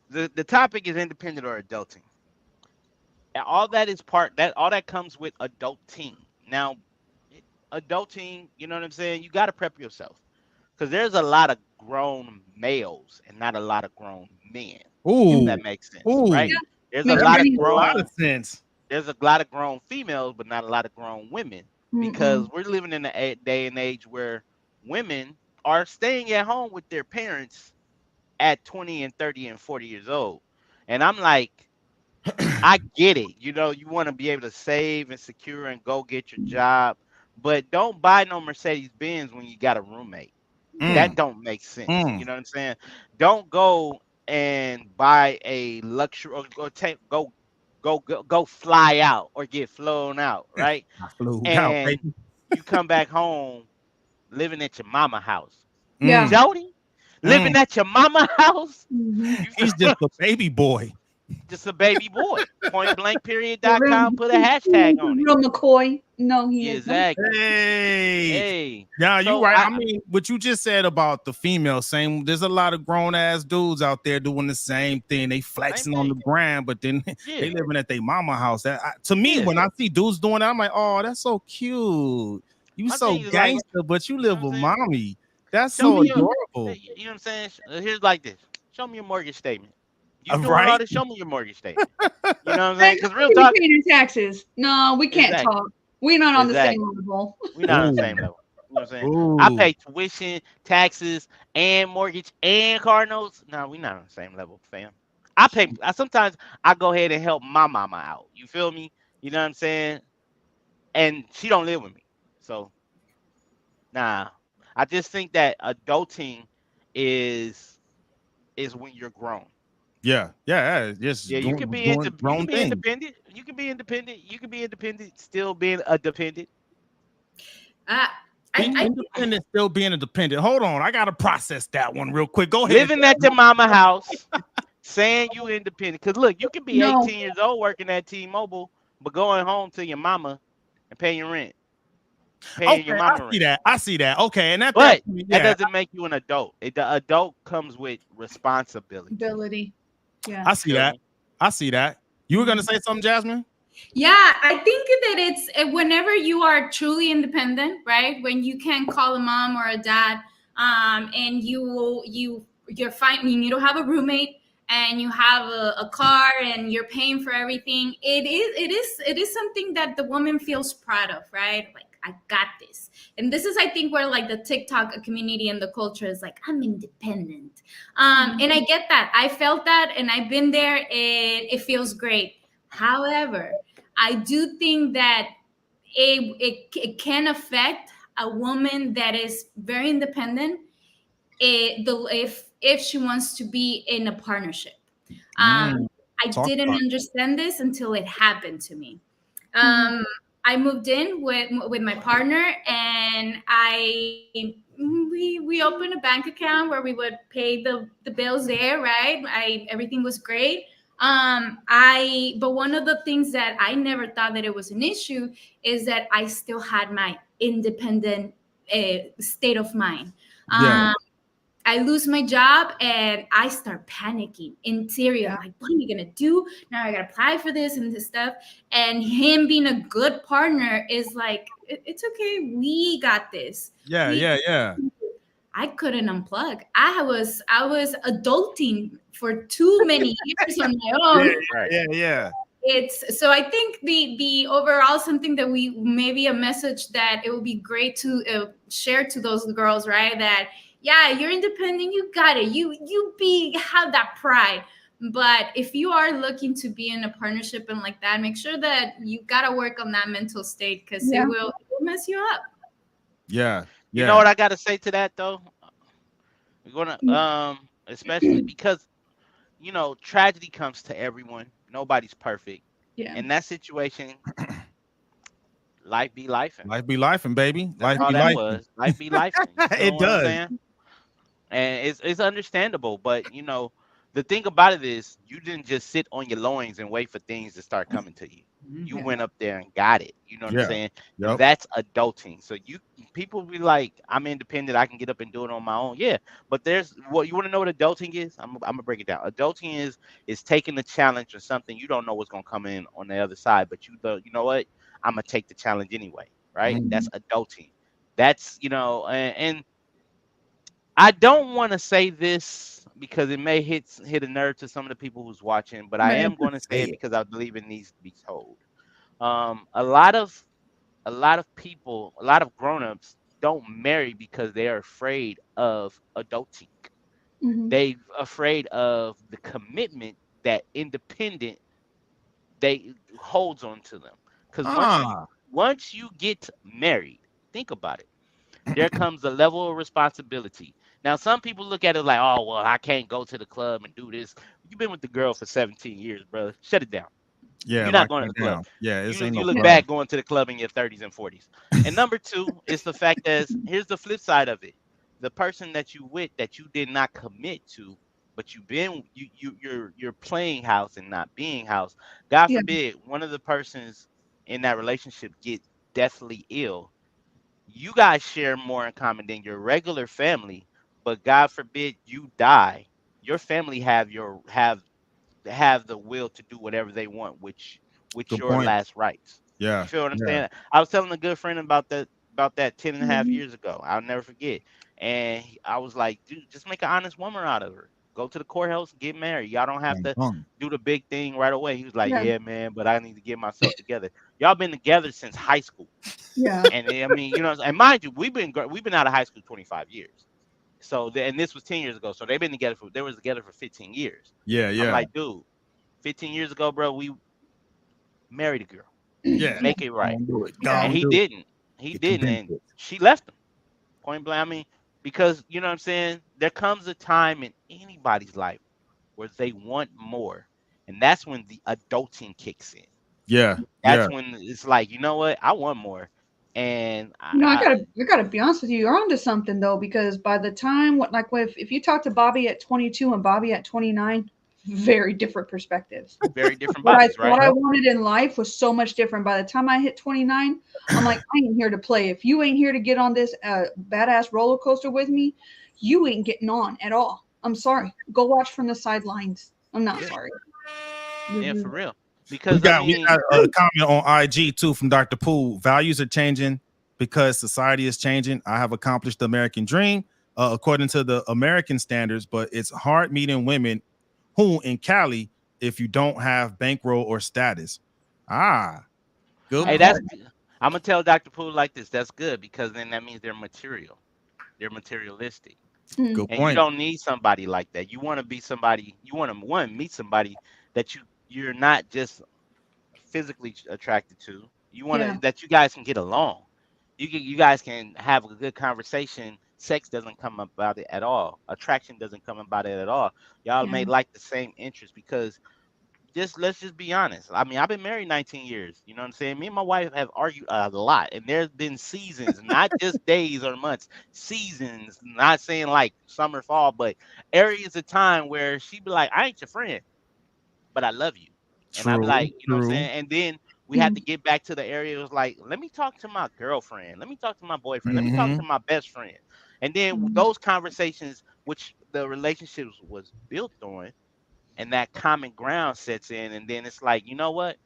The topic is independent or adulting. And all that comes with adulting. Now, adulting, you know what I'm saying? You got to prep yourself because there's a lot of grown males and not a lot of grown men. Ooh, if that makes sense, right? Yeah. There's a lot of sense. There's a lot of grown females, but not a lot of grown women because we're living in a day and age where women are staying at home with their parents at 20 and 30 and 40 years old. And I'm like, I get it. You want to be able to save and secure and go get your job. But don't buy no Mercedes Benz when you got a roommate. That don't make sense. You know what I'm saying? Don't go and buy a luxury or go fly out or get flown out, right? And you come back home living at your mama house. Yeah, Jody, living at your mama house. He's just a baby boy. just a baby boy. Pointblankperiod.com. Put a hashtag on it. Real McCoy. No, he Yeah, isn't. exactly. Hey. Hey. Yeah, So you right. I mean, what you just said about the female, same. There's a lot of grown ass dudes out there doing the same thing. They flexing on the brand, but then they living at their mama house. To me, when I see dudes doing that, I'm like, oh, that's so cute. You so gangster, but you live with mommy. That's so adorable. You know what I'm saying? Here's like this. Show me your mortgage statement. You doing Right? all this? Show me your mortgage statement. You know what I'm saying? Because real talk, paying your taxes. No, we can't talk. We're not on the same level. We're not on the same level. You know what I'm saying? Ooh. I pay tuition, taxes, and mortgage and car notes. No, we're not on the same level, fam. Sometimes I go ahead and help my mama out. You feel me? You know what I'm saying? And she don't live with me. So nah. I just think that adulting is when you're grown. Yeah. Just you can be independent. You can be independent, still being a dependent. Independent, still being a dependent. Hold on, I gotta process that one real quick. Go ahead. Living at your mama house, saying you independent. Because look, you can be 18 years old working at T-Mobile, but going home to your mama and paying your rent. Your mama rent. I see that. Okay, and that doesn't make you an adult. The adult comes with responsibility. Yeah, I see that. You were gonna say something, Jasmine? Yeah, I think that it's whenever you are truly independent, right? When you can call a mom or a dad, and you're fine. When you don't have a roommate and you have a car and you're paying for everything. It is something that the woman feels proud of, right? Like, I got this. And this is, I think, where like the TikTok community and the culture is like, I'm independent. And I get that. I felt that, and I've been there, and it feels great. However, I do think that it can affect a woman that is very independent if she wants to be in a partnership. I didn't understand this until it happened to me. I moved in with my partner, and we opened a bank account where we would pay the bills there, right? Everything was great. But one of the things that I never thought that it was an issue is that I still had my independent state of mind. I lose my job and I start panicking interior. Like, what am I gonna do? Now I gotta apply for this and this stuff. And him being a good partner is like, it's okay. We got this. Yeah. I couldn't unplug. I was adulting for too many years on my own. Yeah. It's so I think the overall something that we maybe a message that it would be great to share to those girls, right? That you're independent, you got it. You have that pride. But if you are looking to be in a partnership and like that, make sure that you gotta work on that mental state, because it will mess you up. Yeah. You know what I gotta say to that though? We're gonna especially because tragedy comes to everyone. Nobody's perfect. Yeah. In that situation, life be life. Life be lifing, baby. Life be life. Life be life. It does. And it's understandable, but the thing about it is you didn't just sit on your loins and wait for things to start coming to you. You went up there and got it. You know what I'm saying? Yep. That's adulting. So people be like, I'm independent, I can get up and do it on my own. Yeah. But there's what you want to know what adulting is? I'm gonna break it down. Adulting is taking the challenge or something you don't know what's gonna come in on the other side, but you know what? I'm gonna take the challenge anyway, right? That's adulting. That's and I don't want to say this because it may hit a nerve to some of the people who's watching, but I am going to say it because I believe it needs to be told. A lot of people, a lot of grown-ups don't marry because they are afraid of adulting. They're afraid of the commitment that independent they holds on to them. Because once you get married, think about it. There comes a level of responsibility. Now, some people look at it like, oh, well, I can't go to the club and do this. You've been with the girl for 17 years, brother. Shut it down. Yeah, you're not going to the club. Yeah, you look back going to the club in your 30s and 40s. And number two is the fact that here's the flip side of it. The person that you with that you did not commit to but you're playing house and not being house. God Yeah. forbid one of the persons in that relationship get deathly ill. You guys share more in common than your regular family, but God forbid you die. Your family have the will to do whatever they want, with Good your point. last rights. You Yeah. feel what I'm Yeah. saying? I was telling a good friend about that 10 and a half Mhm. years ago. I'll never forget. And I was like, dude, just make an honest woman out of her. Go to the courthouse, get married. Y'all don't have to Mhm. do the big thing right away. He was like, Yeah. yeah, man, but I need to get myself together. Y'all been together since high school. Yeah. And I mean, and mind you, we've been out of high school 25 years. So and this was 10 years ago. So they was together for 15 years. Yeah. I'm Yeah. like, dude, 15 years ago, bro, we married a girl. Yeah. Yeah. Make it Go right. on, do it. Go Yeah. And on, he do it. didn't. He Get didn't. convinced. And she left him. Point blank. I mean, because you know what I'm saying? There comes a time in anybody's life where they want more. And that's when the adulting kicks in. Yeah. Yeah. That's when it's like, you know what? I want more. And I gotta be honest with you. You're onto something though, because by the time if you talk to Bobby at 22 and Bobby at 29, very different perspectives. very different What I bodies, thought right? I Yep. wanted in life was so much different. By the time I hit 29, I'm like, I ain't here to play. If you ain't here to get on this badass roller coaster with me, you ain't getting on at all. I'm sorry. Go watch from the sidelines. I'm not Yeah. sorry. Yeah, Mhm. for real. We Because I got we mean, got a comment on IG too from Dr. Poole. Values are changing because society is changing. I have accomplished the American dream according to the American standards, but it's hard meeting women who in Cali if you don't have bankroll or status. Ah, good hey, Uh, that's point. I'm gonna tell Dr. Poole like this. That's good because then that means they're material. They're materialistic. mm, Good And you point. don't need somebody like that. You want to be somebody. You want to meet somebody that you're not just physically attracted to. You want yeah, to that you guys can get along. You guys can have a good conversation. Sex doesn't come about it at all. Attraction doesn't come about it at all. Y'all yeah, may like the same interests because just let's just be honest. I mean, I've been married 19 years. You know what I'm saying? Me and my wife have argued a lot, and there's been seasons, not just days or months, seasons. Not saying like summer, fall, but areas of time where she be like, "I ain't your friend, but I love you," and I be True. like, you know what I'm True. saying? And then we had mm, to get back to the area. It was like, let me talk to my girlfriend. Let me talk to my boyfriend. Let me talk Hmm. to my best friend. And then mm, those conversations, which the relationships was built on, and that common ground sets in, and then it's like, you know what?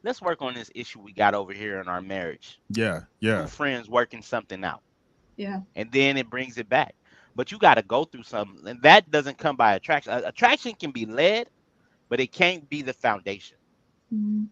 Let's work on this issue we got over here in our marriage. Yeah. Two Yeah. friends working something out, yeah. and then it brings it back. But you got to go through something, and that doesn't come by attraction. Attraction can be led, but it can't be the foundation. Mm.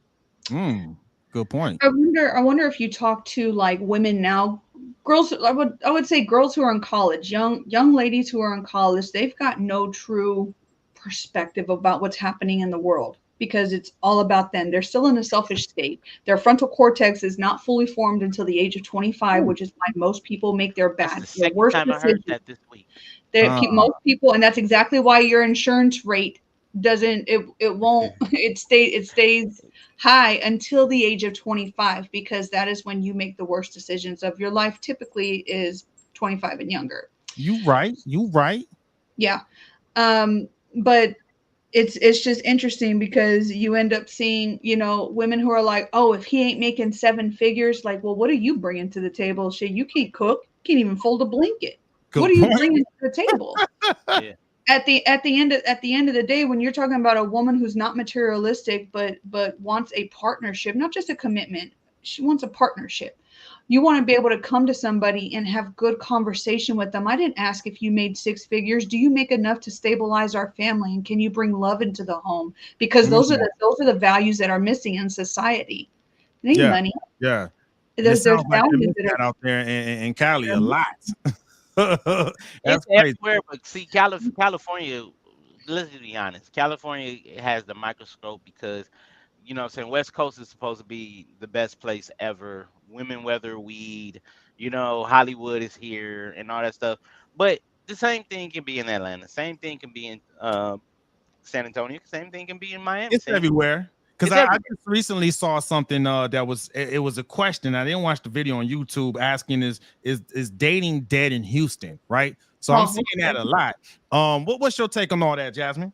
Mm. Good point. I wonder if you talk to like women now, girls. I would say girls who are in college, young ladies who are in college. They've got no true perspective about what's happening in the world because it's all about them. They're still in a selfish state. Their frontal cortex is not fully formed until the age of 25, Ooh. which is why most people make That's the their second worst time I heard decisions. that this week. Uh, Most people, and that's exactly why your insurance rate doesn't it won't it stays high until the age of 25 because that is when you make the worst decisions of your life. Typically is 25 and younger. you right. You right. Yeah. But it's just interesting because you end up seeing, women who are like, oh, if he ain't making seven figures, like, well, what are you bringing to the table? Shit, you can't cook, can't even fold a blanket. What Good are you point. bringing to the table? Yeah, At the end of the day, when you're talking about a woman who's not materialistic but wants a partnership, not just a commitment, she wants a partnership. You want to be able to come to somebody and have good conversation with them. I didn't ask if you made six figures. Do you make enough to stabilize our family, and can you bring love into the home? Because those are Mm. the values that are missing in society. It ain't Yeah. money. Yeah. And it There's sounds like they values miss that that out there in Cali a are lot. it's That's crazy. everywhere. But see, California. Let's just be honest. California has the microscope because you know what I'm saying West Coast is supposed to be the best place ever. Women weather weed. Hollywood is here and all that stuff. But the same thing can be in Atlanta. Same thing can be in San Antonio. Same thing can be in Miami. It's Same. everywhere. Because I just recently saw something that was it was a question. I didn't watch the video on YouTube asking is dating dead in Houston, right? So I'm seeing that a lot. What's your take on all that, Jasmine?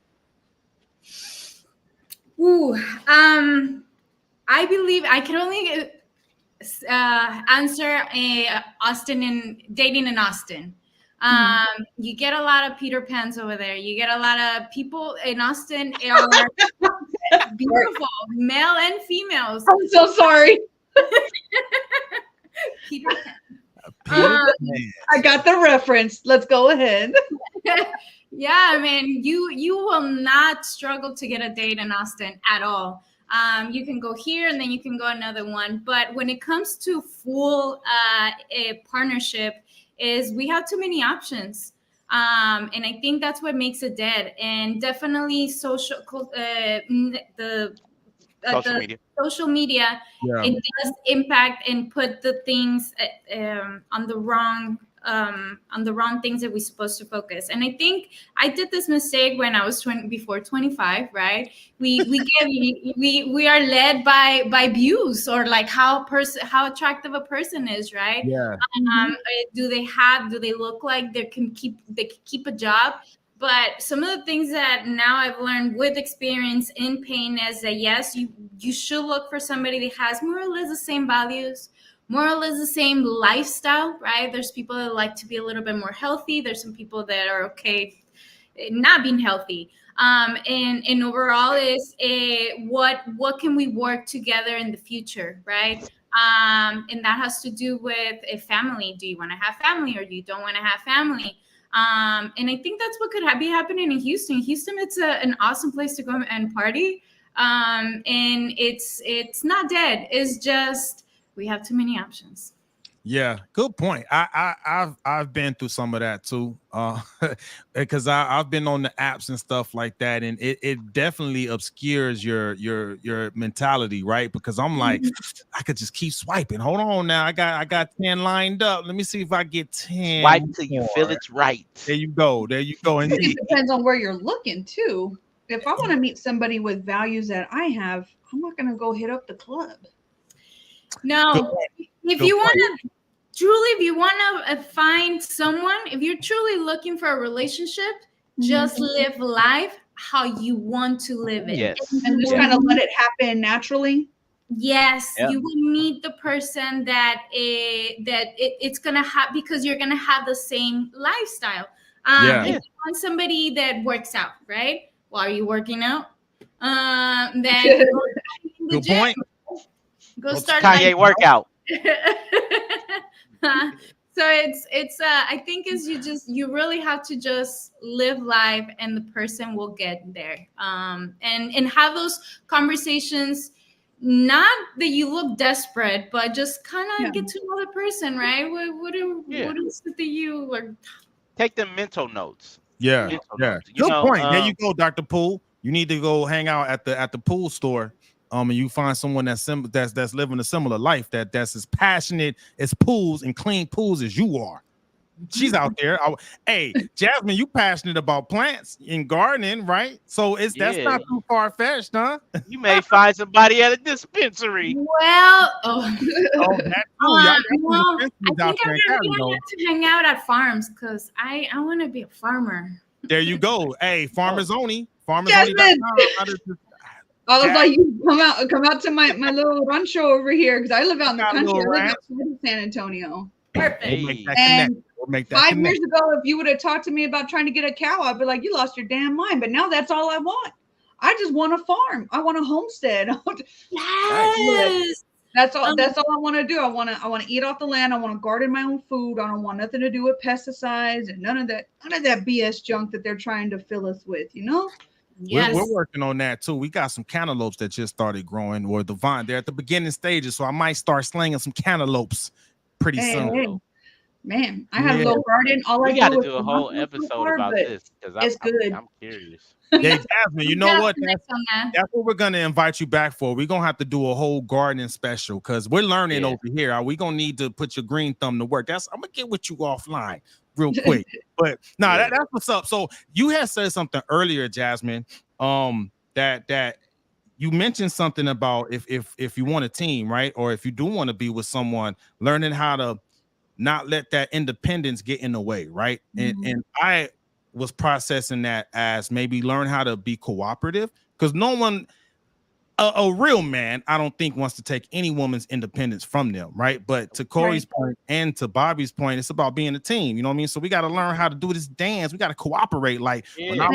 Ooh, I believe I can only answer Austin in dating in Austin. You get a lot of Peter Pans over there. You get a lot of people in Austin are beautiful, male and females. I'm so sorry. Peter Pan. I got the reference. Let's go ahead. Yeah, I mean, you will not struggle to get a date in Austin at all. You can go here and then you can go another one. But when it comes to full a partnership, is we have too many options. And I think that's what makes it dead. And definitely social media, it does impact and put the things on the wrong things that we're supposed to focus. And I think I did this mistake when I was 25, right? We are led by views or like how attractive a person is, right? Yeah. Do they look like they can keep a job? But some of the things that now I've learned with experience in pain is that yes, you should look for somebody that has more or less the same values, more or less the same lifestyle, right? There's people that like to be a little bit more healthy. There's some people that are okay not being healthy. And overall is what can we work together in the future, right? And that has to do with a family. Do you want to have family or you don't want to have family? And I think that's what could be happening in Houston. Houston, it's an awesome place to go and party. And it's not dead. It's just we have too many options. Yeah, good point. I've been through some of that too, because I've been on the apps and stuff like that, and it definitely obscures your mentality, right? Because I'm like, I could just keep swiping. Hold on now, I got 10 lined up. Let me see if I get 10. Swipe till you feel it's right. There you go. And it depends on where you're looking too. If I want to meet somebody with values that I have, I'm not going to go hit up the club. No, if you want to find someone, if you're truly looking for a relationship, just live life how you want to live it. Yes. And just kind of let it happen naturally. Yes, you will meet the person that it's gonna have, because you're gonna have the same lifestyle. If you want somebody that works out, right? Well, are you working out? Then good point. Go start Kanye workout. So it's I think you really have to just live life and the person will get there. And have those conversations, not that you look desperate, but just kind of get to know the person, right? What is it that you are? Take the mental notes. Yeah. Good point. There you go, Dr. Poole. You need to go hang out at the pool store. And you find someone that's living a similar life, that's as passionate as pools and clean pools as you are. She's out there. Hey, Jasmine, you passionate about plants and gardening, right? So that's not too far-fetched, huh? You may find somebody at a dispensary. Well, I think I'm gonna have to hang out at farms because I want to be a farmer. There you go. Hey, farmers only. I was like, you come out to my little rancho over here because I live out in the country. I live outside of San Antonio. Perfect. We'll make that 5 years ago, if you would have talked to me about trying to get a cow, I'd be like, you lost your damn mind. But now that's all I want. I just want a farm. I want a homestead. Yes. That's all I want to do. I want to eat off the land. I want to garden my own food. I don't want nothing to do with pesticides and none of that BS junk that they're trying to fill us with, you know? Yes. We're working on that too. We got some cantaloupes that just started growing, or the vine. They're at the beginning stages, so I might start slinging some cantaloupes pretty soon. Hey. Man, I had a little garden. We got to do a whole episode about this because I'm curious. Hey, Jasmine, you know what? That's what we're gonna invite you back for. We're gonna have to do a whole gardening special because we're learning over here. We're gonna need to put your green thumb to work. I'm gonna get with you offline real quick. But that's what's up. So you had said something earlier, Jasmine, that you mentioned something about if you want a team, right? Or if you do want to be with someone, learning how to not let that independence get in the way, right? And I was processing that as maybe learn how to be cooperative, because no one, a real man, I don't think wants to take any woman's independence from them, right? But to Corey's point and to Bobby's point, it's about being a team. You know what I mean? So we got to learn how to do this dance. We got to cooperate. Like when I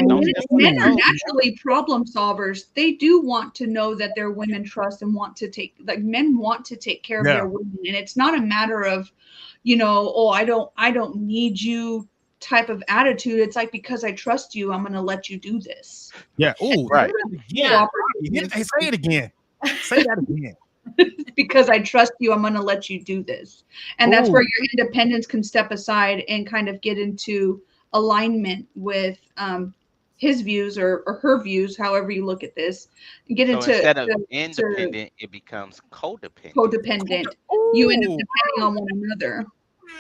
men are naturally problem solvers. They do want to know that their women trust and want to take, like, men want to take care of their women, and it's not a matter of, you know, oh, I don't need you type of attitude. It's like, because I trust you, I'm going to let you do this. Yeah. Oh, right. Yeah. Say it again. Say that again. Because I trust you, I'm going to let you do this. And that's where your independence can step aside and kind of get into alignment with his views or her views, however you look at this. Get into instead of independent, it becomes codependent. You end up depending on one another.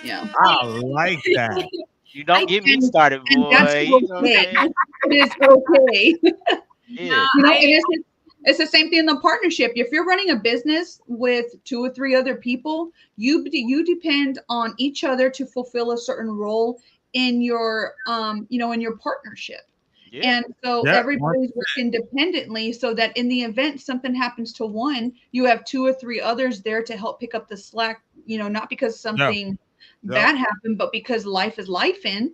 Yeah. I like that. You don't get me started, boy. That's okay. It is okay. Yeah. You know, and it's the same thing in the partnership. If you're running a business with 2 or 3 other people, you depend on each other to fulfill a certain role in your in your partnership. Yeah. And so everybody's working independently, so that in the event something happens to one, you have 2 or 3 others there to help pick up the slack, you know, not because something bad happened, but because life is lifing,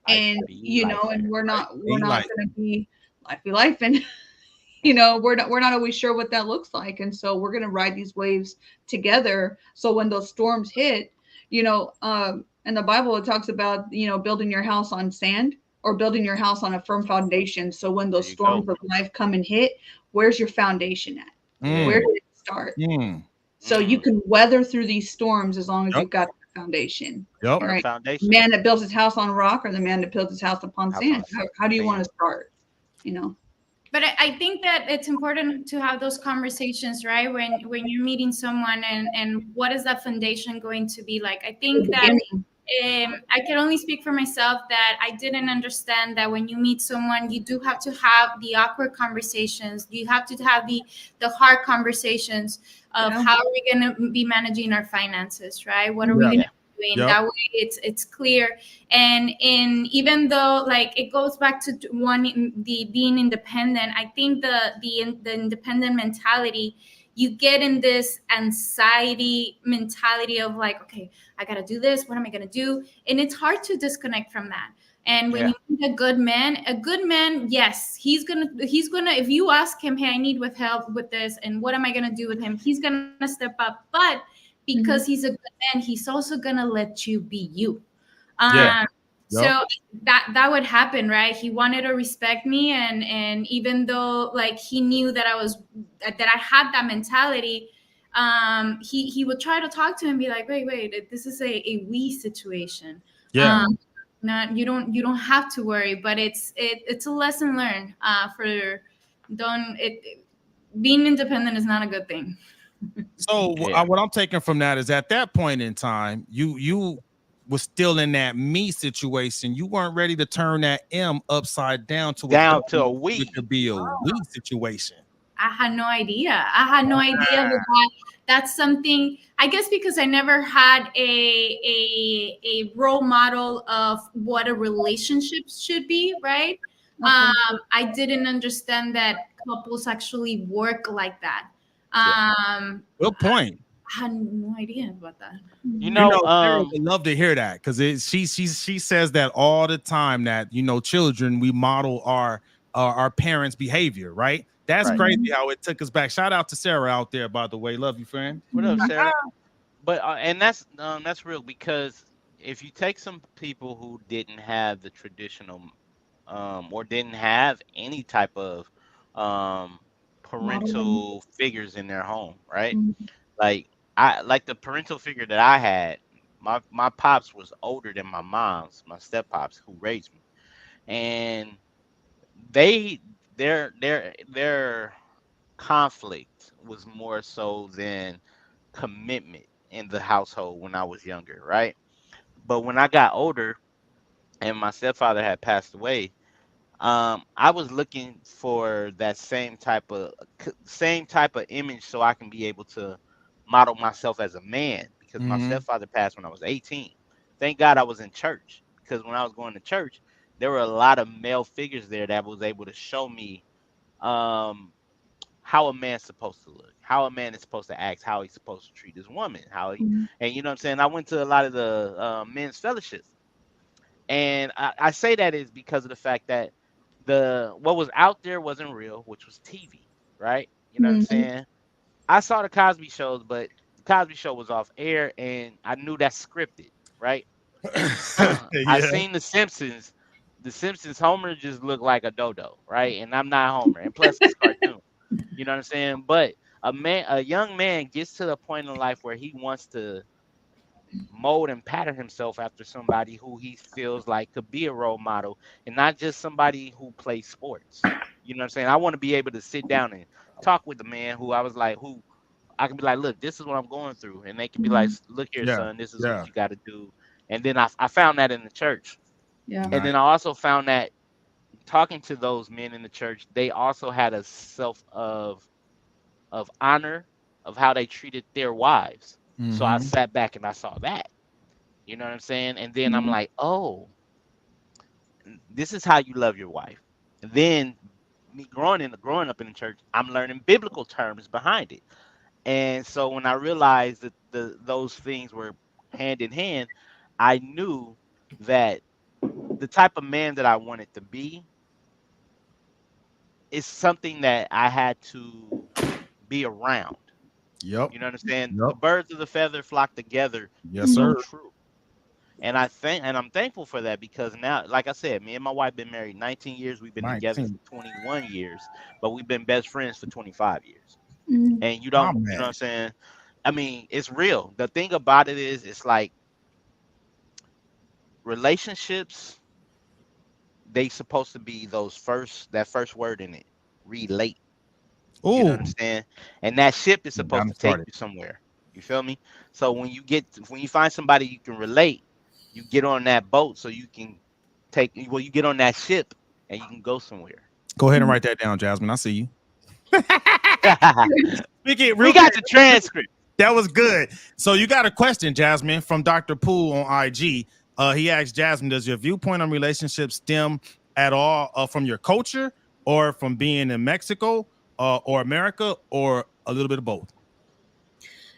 and you know, and we're not going to be lifing. You know, we're not always sure what that looks like, and so we're going to ride these waves together. So when those storms hit, you know, in the Bible it talks about, you know, building your house on sand or building your house on a firm foundation. So when those storms of life come and hit, where's your foundation at? Where did it start? So you can weather through these storms as long as you've got a foundation. Right? Foundation. The man that builds his house on rock, or the man that builds his house upon sand. How do you want to start? You know. But I think that it's important to have those conversations, right? When you're meeting someone, and what is that foundation going to be like? I think that I can only speak for myself, that I didn't understand that when you meet someone, you do have to have the awkward conversations. You have to have the hard conversations of how are we going to be managing our finances, right? What are we going to that way it's clear. And even though, like, it goes back to the being independent, I think the independent mentality, you get in this anxiety mentality of like, okay, I gotta do this, what am I gonna do? And it's hard to disconnect from that. And when you meet a good man, yes, he's gonna, if you ask him, hey, I need help with this, and what am I gonna do with him, he's gonna step up. But because he's a good man, he's also gonna let you be you. So that would happen, right? He wanted to respect me, and even though, like, he knew that I had that mentality, he would try to talk to him and be like, wait, this is a we situation. Not you don't have to worry, but it's a lesson learned. Being independent is not a good thing. So what I'm taking from that is, at that point in time, you was still in that me situation. You weren't ready to turn that M upside down to a we. It could be a we situation. I had no idea. That that's something, I guess, because I never had a role model of what a relationship should be, right? I didn't understand that couples actually work like that. Good point. I had no idea about that. You know, Sarah would love to hear that, because she says that all the time, that, you know, children, we model our parents' behavior, right? That's crazy how it took us back. Shout out to Sarah out there, by the way. Love you, friend. What up, Sarah? But and that's real, because if you take some people who didn't have the traditional or didn't have any type of parental figures in their home, right? Like the parental figure that I had, my pops was older than my mom's, my step pops who raised me, and their conflict was more so than commitment in the household when I was younger, right? But when I got older and my stepfather had passed away, I was looking for that same type of image so I can be able to model myself as a man because my Mm-hmm. stepfather passed when I was 18. Thank God I was in church because when I was going to church, there were a lot of male figures there that was able to show me um how a man's supposed to look, how a man is supposed to act, how he's supposed to treat his woman, Mhm. and you know what I'm saying. I went to a lot of the men's fellowships, and I say that is because of the fact that the what was out there wasn't real, which was TV, right? You know what I'm Mhm. saying? I saw the Cosby shows, but the Cosby show was off air, and I knew that's scripted, right? I Yeah. seen The Simpsons. The Simpsons Homer just looked like a dodo, right? And I'm not Homer, and plus it's cartoon. You know what I'm saying? But a young man gets to the point in life where he wants to mold and pattern himself after somebody who he feels like could be a role model and not just somebody who plays sports. You know what I'm saying? I want to be able to sit down and talk with the man who I was like, who I can be like, look, this is what I'm going through. And they can be like, Mhm. look here, Yeah. son, this is what Yeah. you got to do. And then I found that in the church. Yeah. And Nice. then I also found that talking to those men in the church, they also had a self of honor of how they treated their wives. So I Mm-hmm. sat back and I saw that. You know what I'm saying? And then I'm Mhm. like, oh, this is how you love your wife. And then me growing up in the church, I'm learning biblical terms behind it. And so when I realized that those things were hand in hand, I knew that the type of man that I wanted to be is something that I had to be around. Yep. You know what I'm saying? Yep. The birds of the feather flock together is Yes, so sir. Mhm. true. And I'm thankful for that because now, like I said, me and my wife been married 19 years. We've been together 19. for 21 years, but we've been best friends for 25 years. Mhm. And My you know what man. I'm saying? I mean, it's real. The thing about it is, it's like relationships. They supposed to be that first word in it, relate. You know what I'm Oh, saying? And that ship is got supposed me to take started. you somewhere. You feel me? So when you find somebody you can relate, you get on that boat so you can you get on that ship and you can go somewhere. Go ahead and Mhm. write that down, Jasmine. I see you. Vicky, We real quick. got the transcript. That was good. So you got a question, Jasmine, from Dr. Poole on IG. He asked Jasmine, does your viewpoint on relationships stem at all from your culture or from being in Mexico or America or a little bit of both?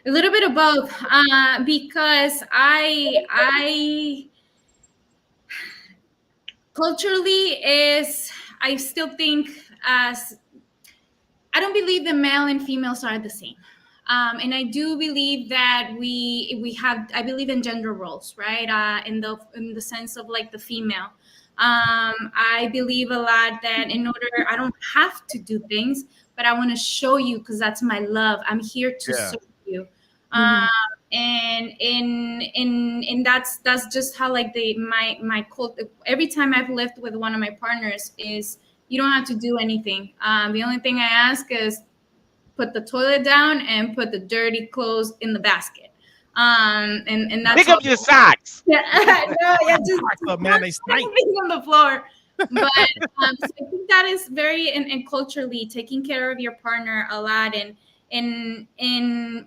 A little bit of both, because I culturally is I still think as I don't believe the male and females are the same. And I do believe that we have. I believe in gender roles, right? In the sense of like the female. I believe a lot that in order I don't have to do things, but I want to show you because that's my love. I'm here to Yeah. serve you. Um, Mhm. and that's just how like my cult. Every time I've lived with one of my partners is you don't have to do anything. The only thing I ask is put the toilet down and put the dirty clothes in the basket. And that's Pick all. up your socks. Yeah, no, yeah, just Socks up, man. not They stink. things on the floor. But so I think that is very and culturally taking care of your partner a lot and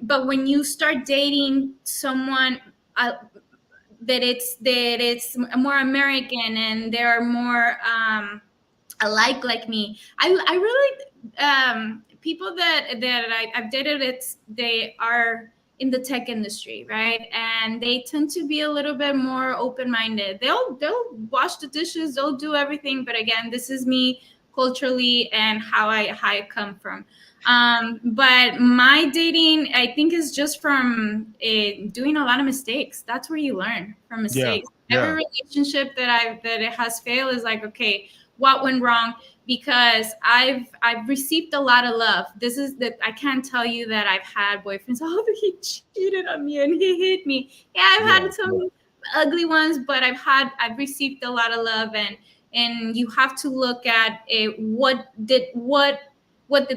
but when you start dating someone that it's more American and they're more alike like me. I really people I've dated they are in the tech industry, right? And they tend to be a little bit more open minded. They'll wash the dishes, they'll do everything, but again, this is me culturally and how I come from. But my dating, I think, is just from doing a lot of mistakes. That's where you learn from Yeah. mistakes. Every Yeah. relationship that it has failed is like, okay, what went wrong? Because I've received a lot of love. This is that I can't tell you that I've had boyfriends. Oh, he cheated on me and he hit me. Yeah, I've Yeah. had some ugly ones, but I've received a lot of love, and you have to look at it. What did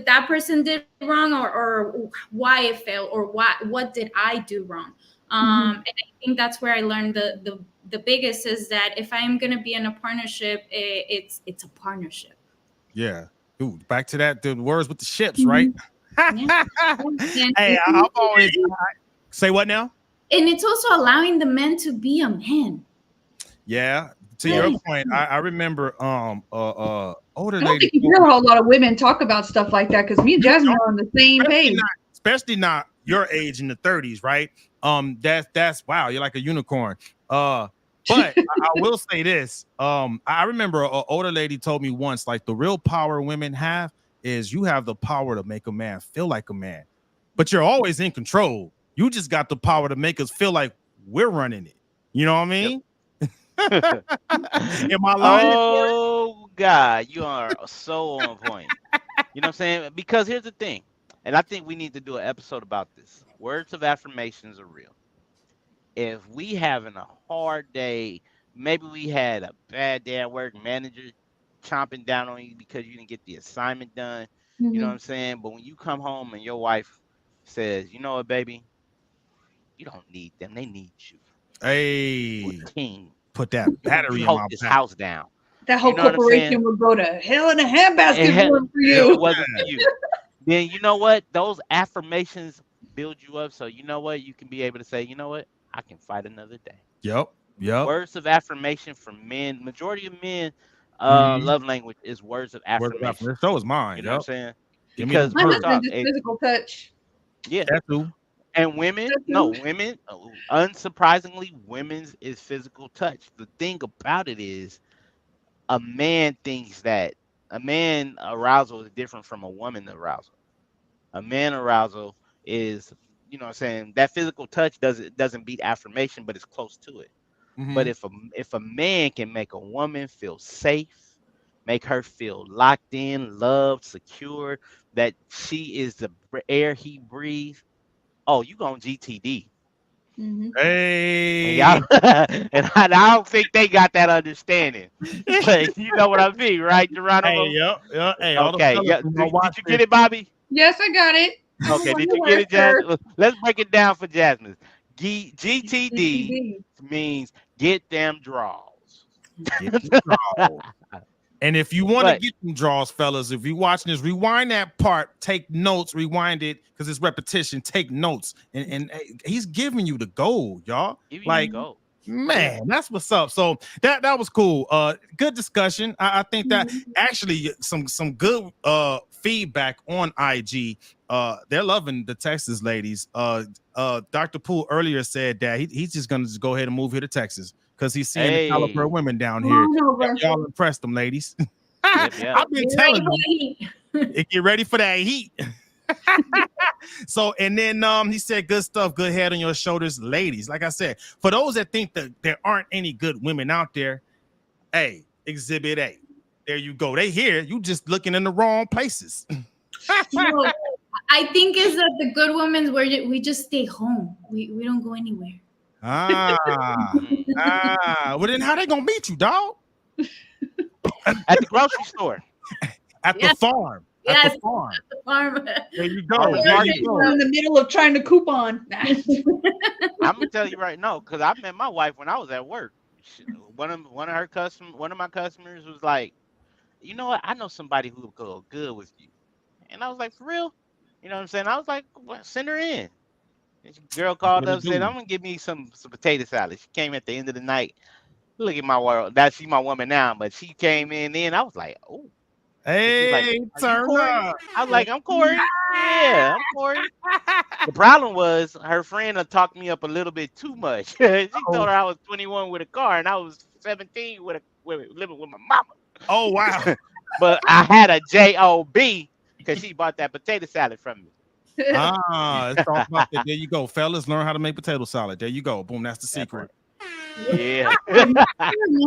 that person did wrong, or why it failed, or what did I do wrong? Mhm. And I think that's where I learned the biggest is that if I'm gonna be in a partnership, it's a partnership. Yeah. Ooh, back to that, the words with the ships, right? Yeah. Hey, I've always say what now? And it's also allowing the men to be a man. Yeah. To your point, I remember older I don't lady. think you hear a whole lot of women talk about stuff like that because me and Jasmine are on the same page. Especially not your age in the 30s, right? That's wow, you're like a unicorn. But I will say this. I remember an older lady told me once, like the real power women have is you have the power to make a man feel like a man, but you're always in control. You just got the power to make us feel like we're running it. You know what I mean? Yep. Am I lying? Oh God, you are so on point. You know what I'm saying? Because here's the thing, and I think we need to do an episode about this. Words of affirmations are real. If we having a hard day, maybe we had a bad day at work, manager chomping down on you because you didn't get the assignment done. You know what I'm saying? But when you come home and your wife says, you know what, baby, you don't need them. They need you. Hey, King, put that battery you in hold my this back. house down. That whole corporation would go to hell in a handbasket for you. It wasn't for you. Then you know what? Those affirmations build you up. So you know what? You can be able to say, you know what? I can fight another day. Yep. Words of affirmation from men. Majority of men love language is words of affirmation. So is mine. You know what I'm saying? Give me Because my husband is physical touch. Yeah. That too. And women, women, unsurprisingly, women's is physical touch. The thing about it is a man thinks that a man arousal is different from a woman arousal. A man arousal is, you know what I'm saying, that physical touch doesn't beat affirmation, but it's close to it. But if a man can make a woman feel safe, make her feel locked in, loved, secure, that she is the air he breathes, oh, you going GTD. Hey, and I don't think they got that understanding. But you know what I mean, right, Geronimo? Hey, Hey, okay. Did you get it, Bobby? Yes, I got it. Okay, did you get it, Jasmine? Let's break it down for Jasmine. GTD means get them draws. And if you want to get them draws, fellas, if you're watching this, rewind that part, take notes, rewind it because it's repetition. Take notes, and he's giving you the gold, y'all. Like, man, that's what's up. So that was cool. Good discussion. I think that actually some good feedback on IG. They're loving the Texas ladies. Dr. Poole earlier said that he's just gonna go ahead and move here to Texas because he's seeing the caliber of women down here. Y'all impressed them, ladies. I've been telling them. Get ready for that heat. So, and then he said, good stuff, good head on your shoulders, ladies. Like I said, for those that think that there aren't any good women out there, hey, Exhibit A. There you go. They here. You just looking in the wrong places. No, I think is that the good women we just stay home. We don't go anywhere. Well then how they gonna meet you, dog? At the grocery store. At the farm. Yes, at the farm. At the farm. There you go. We're in the middle of trying to coupon. I'm gonna tell you right now, because I met my wife when I was at work. One of my customers was like, you know what? I know somebody who will go good with you. And I was like, for real? You know what I'm saying? I was like, well, send her in. And girl called up and said, I'm gonna give me some potato salad. She came at the end of the night. Look at my world. That's she my woman now, but she came in. I was like, oh. Hey, like, turn up. I was like, I'm Corey. Yeah, I'm Corey. The problem was her friend had talked me up a little bit too much. She told her I was 21 with a car and I was 17 living with my mama. Oh, wow. But I had a job because she bought that potato salad from me. It's all about that. There you go, fellas. Learn how to make potato salad. There you go. Boom. That's the secret. Yeah. No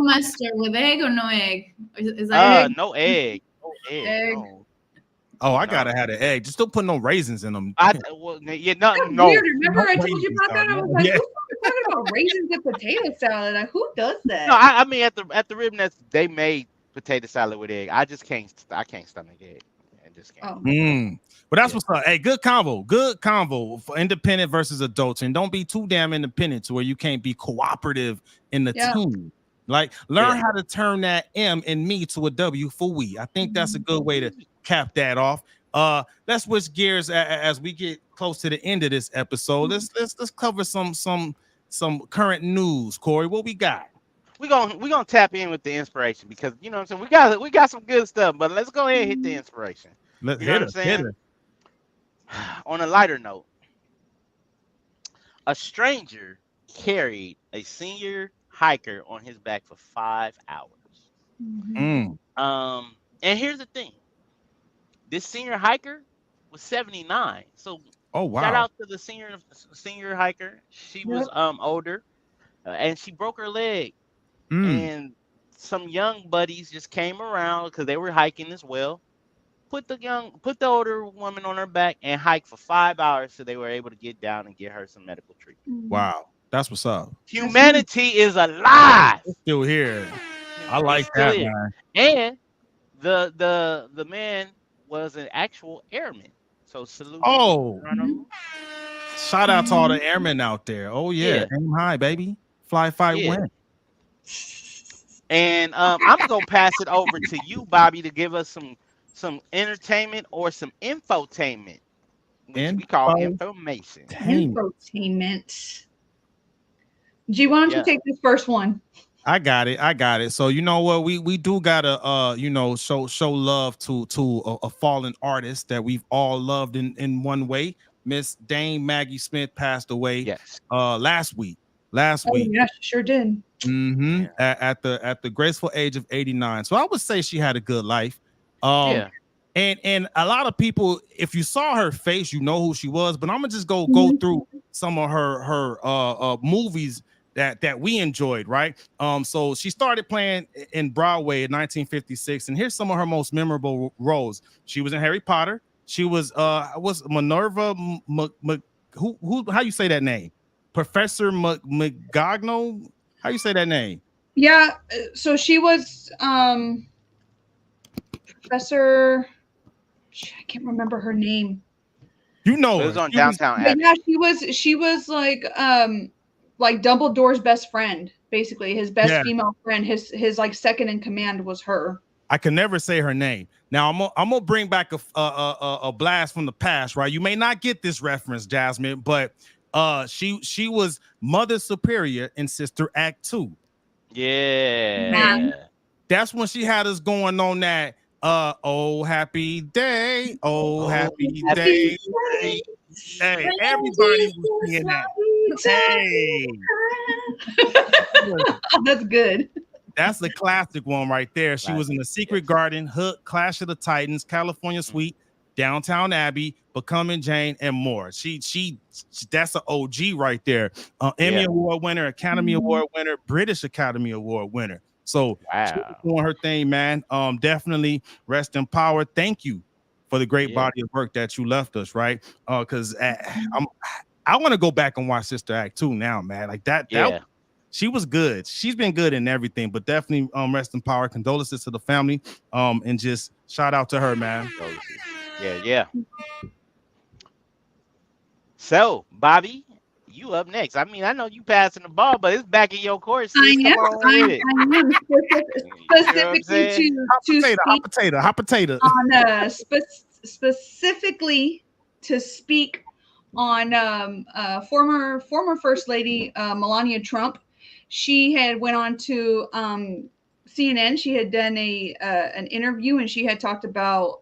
mustard with egg or no egg? Is that egg? No egg. No egg. No. Oh, I gotta have an egg. Just don't put no raisins in them. No. Weird. Remember I told you about that? I was like, who's talking about raisins in potato salad? Like, who does that? No, I mean at the Rib Nest, they made potato salad with egg. I can't stomach egg. just came. But that's what's up. Hey, good convo for independent versus adults, and don't be too damn independent to where you can't be cooperative in the team. Like, learn how to turn that M in me to a W for we. I think that's a good way to cap that off. Let's switch gears as we get close to the end of this episode. Let's cover some current news. Corey, what we got? We're gonna tap in with the inspiration, because you know what I'm saying, we got some good stuff, but let's go ahead and hit the inspiration. Let's you know hit what I'm it. saying? On a lighter note, a stranger carried a senior hiker on his back for 5 hours. And here's the thing: this senior hiker was 79. So, shout out to the senior hiker. She was older, and she broke her leg. And some young buddies just came around because they were hiking as well. Put the older woman on her back and hike for 5 hours so they were able to get down and get her some medical treatment. Wow, that's what's up. Humanity is alive. It's still here. I like that, man. And the man was an actual airman. So salute. Shout out to all the airmen out there. Oh yeah. Aim high, baby. Fly, fight, win. And I'm gonna pass it over to you, Bobby, to give us some entertainment or some infotainment, which we call information. Infotainment. G, why don't you take this first one? I got it. So you know what, we do gotta show love to a fallen artist that we've all loved in one way. Miss Dame Maggie Smith passed away last week. Yeah, she sure did. At the graceful age of 89. So I would say she had a good life. And a lot of people, if you saw her face, you know who she was. But I'm gonna just go through some of her movies that we enjoyed, right? So she started playing in Broadway in 1956, and here's some of her most memorable roles. She was in Harry Potter. She was Minerva. Who? How you say that name? Professor McGonagall. How you say that name? Yeah. So she was Professor. I can't remember her name. You know, it was on Downtown Abbey. Yeah, she was like Dumbledore's best friend, basically his best female friend. His like second in command was her. I can never say her name. Now I'm gonna bring back a blast from the past, right? You may not get this reference, Jasmine, but she was Mother Superior in Sister Act 2. Yeah. That's when she had us going on that oh happy day, happy day. Hey, everybody was singing that. Hey. Oh, that's good. That's the classic one right there. She was in The Secret Garden, Hook, Clash of the Titans, California Suite, Downtown Abbey, Becoming Jane, and more. She that's an OG right there. Emmy Award winner, Academy Award winner, British Academy Award winner. So she was doing her thing, man. Definitely rest in power. Thank you for the great body of work that you left us, right? Because I want to go back and watch Sister Act 2 now, man. Like that she was good. She's been good in everything, but definitely rest in power. Condolences to the family. And just shout out to her, man. Yeah. So, Bobby, you up next. I mean, I know you passing the ball, but it's back in your court. I am hot potato. Specifically to speak on former First Lady Melania Trump. She had went on to CNN. She had done an interview, and she had talked about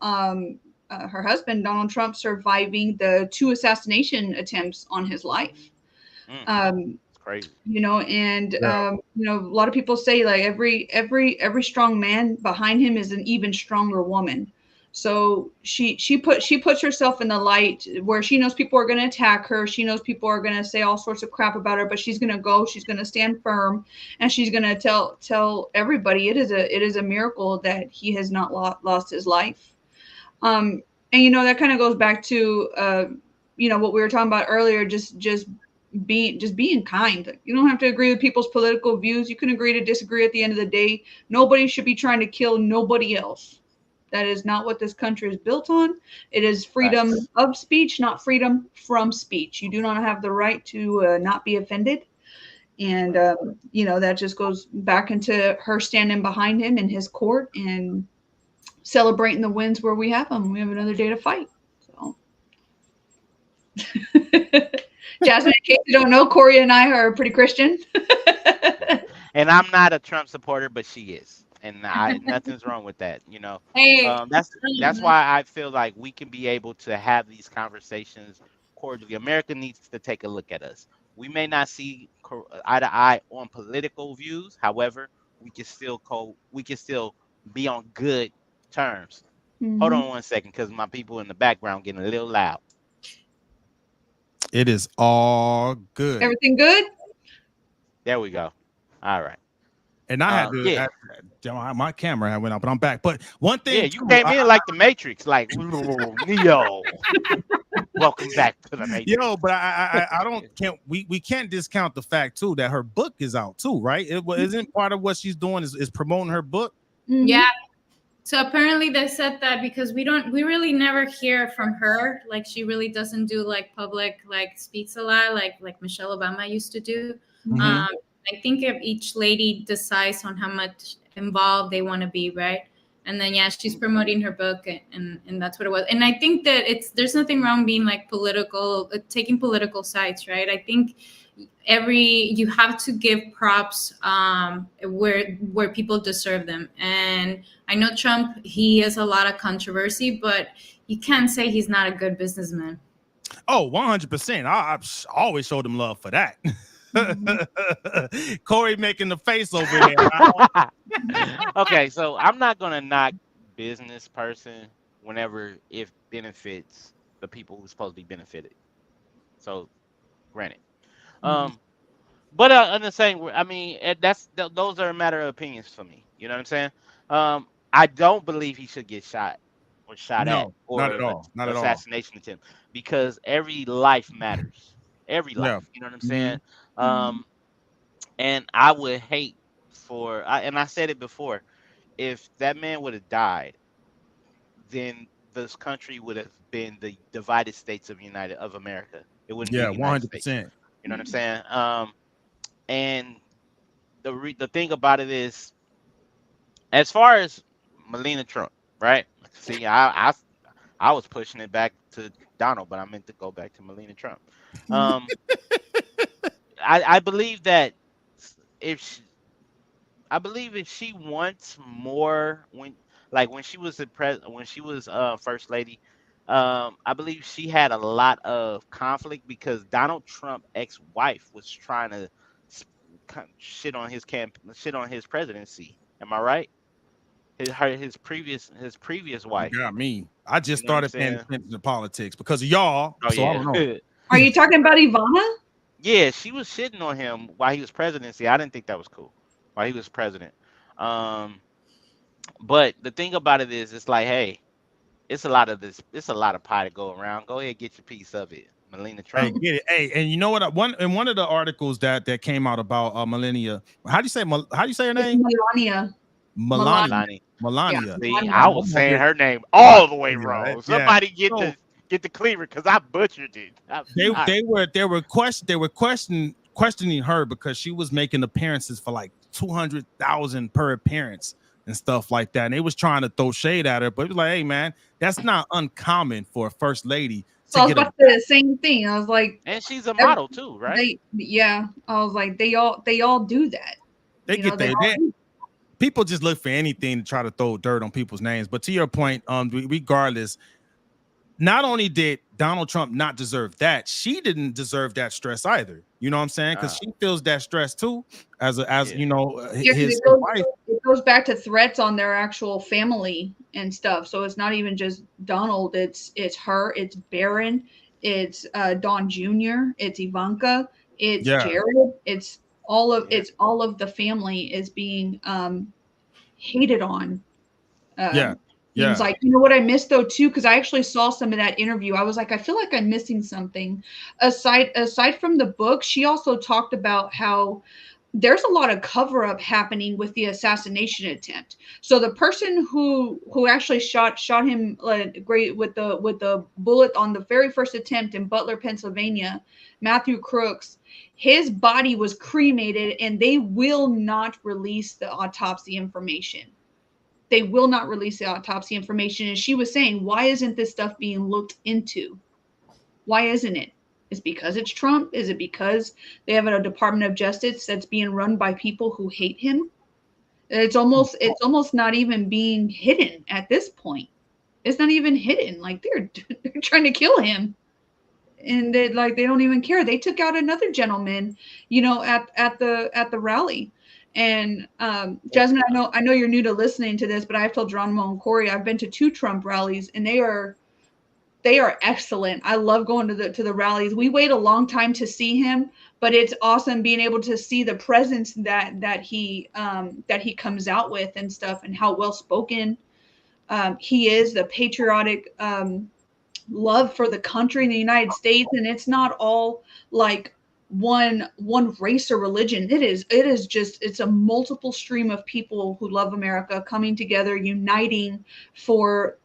her husband Donald Trump surviving the 2 assassination attempts on his life. It's crazy, and a lot of people say like every strong man behind him is an even stronger woman. So she puts herself in the light where she knows people are going to attack her. She knows people are going to say all sorts of crap about her, but she's going to stand firm, and she's going to tell everybody it is a miracle that he has not lost his life. And that kind of goes back to what we were talking about earlier, just being kind. You don't have to agree with people's political views. You can agree to disagree. At the end of the day, nobody should be trying to kill nobody else. That is not what this country is built on. It is freedom of speech, not freedom from speech. You do not have the right to not be offended. And, you know, that just goes back into her standing behind him in his court and celebrating the wins where we have them. We have another day to fight. So, Jasmine, in case you don't know, Corey and I are pretty Christian. And I'm not a Trump supporter, but she is, and nothing's wrong with that. You know, Hey, that's why I feel like we can be able to have these conversations cordially. America needs to take a look at us. We may not see eye to eye on political views, however, we can still be on good terms. Hold on 1 second, because my people in the background getting a little loud. It is all good. Everything good? There we go. All right. And I had to, my camera went out, but I'm back. But one thing, you came in like the Matrix, like Neo. Welcome back to the Matrix. Yo, but we can't discount the fact too that her book is out too, right? Isn't part of what she's doing is promoting her book? Yeah. So apparently they said that because we really never hear from her. Like she really doesn't do like public, like speaks a lot, like Michelle Obama used to do. I think if each lady decides on how much involved they want to be, right? And then she's promoting her book, and that's what it was. And I think that there's nothing wrong being like political, taking political sides, right? I think you have to give props where people deserve them. And I know Trump, he has a lot of controversy, but you can't say he's not a good businessman. Oh, 100%. I always showed him love for that. Corey making the face over there. Okay, so I'm not gonna knock business person whenever it benefits the people who's supposed to be benefited. So, granted, but in the same, I mean, those are a matter of opinions for me. You know what I'm saying? I don't believe he should get shot at, or not at all, not at all. Assassination attempt, because every life matters. Every life. You know what I'm saying? And I would hate and I said it before, if that man would have died, then this country would have been the divided states of America. It wouldn't be 100%. You know what I'm saying? And the thing about it is, as far as Melania Trump, right? See, I was pushing it back to Donald, but I meant to go back to Melania Trump. I believe that if she wants more, when she was first lady, I believe she had a lot of conflict because Donald Trump's ex-wife was trying to shit on his presidency. Am I right? His previous wife. You got me. I just started paying attention to politics because of y'all. I don't know. Are you talking about Ivana? Yeah, she was shitting on him while he was presidency. I didn't think that was cool while he was president. But the thing about it is, it's like, hey, it's a lot of pie to go around. Go ahead, get your piece of it, Melania Trump. Hey, get it. Hey, and you know what? One of the articles that came out about Melania. How do you say her name? Melania. Melania. See, I was saying her name all the way wrong. Somebody get the cleaver because I butchered it. They were questioning her because she was making appearances for like 200,000 per appearance and stuff like that. And they was trying to throw shade at her, but it was like, hey man, that's not uncommon for a first lady. So I was about to say the same thing. I was like, and she's a model too, right? I was like, they all do that. They get people just look for anything to try to throw dirt on people's names. But to your point, regardless, not only did Donald Trump not deserve that, she didn't deserve that stress either. You know what I'm saying? Because she feels that stress too, his wife. It goes back to threats on their actual family and stuff. So it's not even just Donald. It's her. It's Barron. It's Don Jr. It's Ivanka. It's Jared. It's all of the family is being hated on. It's like, you know what I missed though too, because I actually saw some of that interview. I was like, I feel like I'm missing something. Aside from the book, she also talked about how there's a lot of cover up happening with the assassination attempt. So the person who actually shot him great with the bullet on the very first attempt in Butler, Pennsylvania, Matthew Crooks, his body was cremated, and they will not release the autopsy information. They will not release the autopsy information. And she was saying, why isn't this stuff being looked into? Why isn't it? Is it because it's Trump? Is it because they have a Department of Justice that's being run by people who hate him? It's almost not even being hidden at this point. It's not even hidden. Like they're trying to kill him. And they don't even care. They took out another gentleman, at the rally. And Jasmine, I know you're new to listening to this, but I've told Geronimo and Corey I've been to 2 Trump rallies, and they are excellent. I love going to the rallies. We wait a long time to see him, but it's awesome being able to see the presence that he comes out with and stuff, and how well spoken he is, the patriotic love for the country in the United States. And it's not all like one race or religion. It's a multiple stream of people who love America coming together, uniting for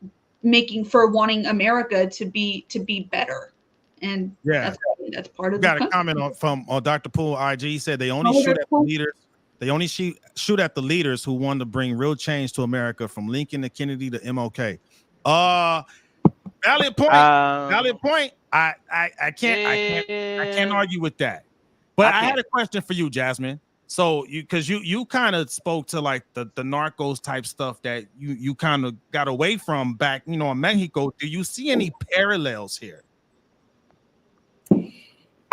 wanting America to be better. And that's part of got a comment from Dr. Poole IG. He said they only shoot at the leaders. They only shoot at the leaders who want to bring real change to America, from Lincoln to Kennedy to MLK. Valid point. Valid point. I can't argue with that. But I had a question for you, Jasmine. So you kind of spoke to like the narcos type stuff that you kind of got away from back, in Mexico. Do you see any parallels here?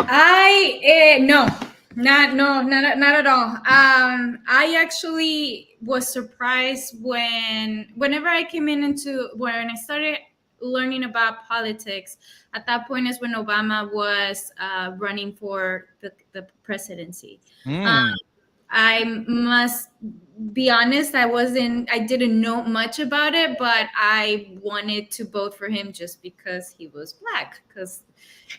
No, not at all. I actually was surprised whenever I came when I started learning about politics. At that point is when Obama was running for the presidency. I must be honest, I didn't know much about it, but I wanted to vote for him just because he was Black, because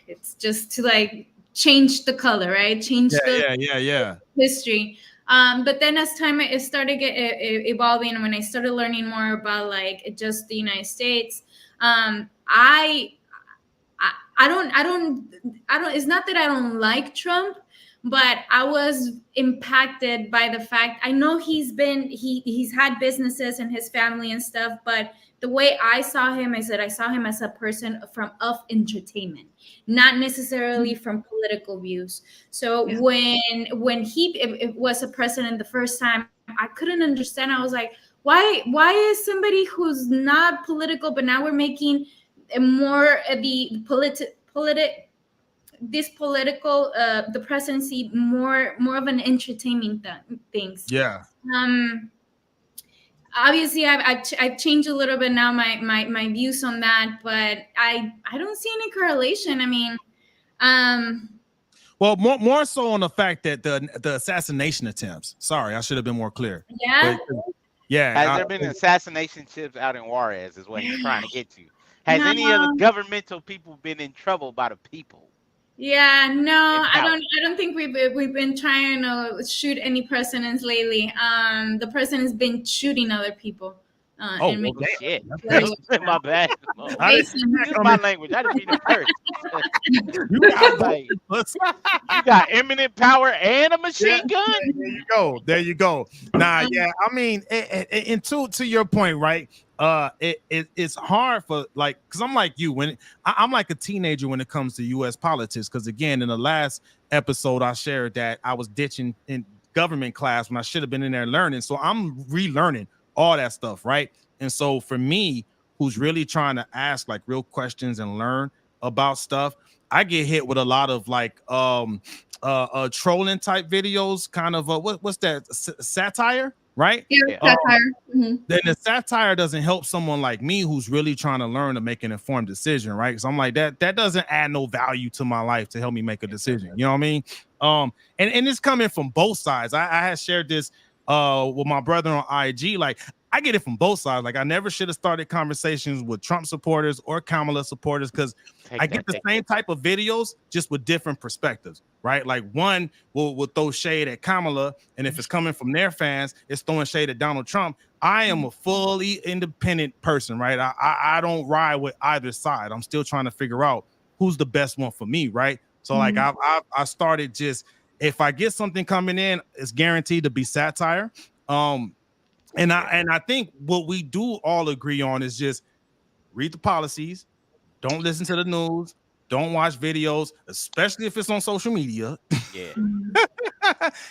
it's just to like change the color, right? Change the history. But then as time it started evolving, and when I started learning more about like just the United States, I don't, it's not that I don't like Trump, but I was impacted by the fact, I know he's had businesses and his family and stuff, but the way I saw him is that I saw him as a person of entertainment, not necessarily from political views. So when he was a president the first time, I couldn't understand. I was like, why is somebody who's not political, but now we're making more the the presidency more of an entertainment things. Obviously I've changed a little bit now my views on that, but I don't see any correlation. I mean, well, more so on the fact that the assassination attempts. Sorry, I should have been more clear. Yeah. Has there been assassination attempts out in Juarez? Is what he's trying to get to. Has any of the governmental people been in trouble by the people? Yeah, no, I don't think we've been trying to shoot any presidents lately. The president's been shooting other people. Shit. My bad. Use my language. I didn't mean to curse. You got eminent power and a machine gun. There you go. Nah, I mean, and to your point, right? It's hard for because I'm like you I'm like a teenager when it comes to U.S. politics. Because again, in the last episode, I shared that I was ditching in government class when I should have been in there learning. So I'm relearning all that stuff, right? And so for me, who's really trying to ask like real questions and learn about stuff, I get hit with a lot of like trolling type videos, kind of what's that, satire, right? Satire. Then the satire doesn't help someone like me who's really trying to learn to make an informed decision, right? Because I'm like, that doesn't add no value to my life to help me make a decision. You know what I mean? And it's coming from both sides. I had shared this with my brother on IG. Like, I get it from both sides. Like I never should have started conversations with Trump supporters or Kamala supporters because I get the same type of videos just with different perspectives, right? Like one will throw shade at Kamala, and if it's coming from their fans, it's throwing shade at Donald Trump. I am a fully independent person, right? I don't ride with either side. I'm still trying to figure out who's the best one for me, right? So like I started just, if I get something coming in, it's guaranteed to be satire. And I think what we do all agree on is just read the policies, don't listen to the news, don't watch videos, especially if it's on social media. Yeah.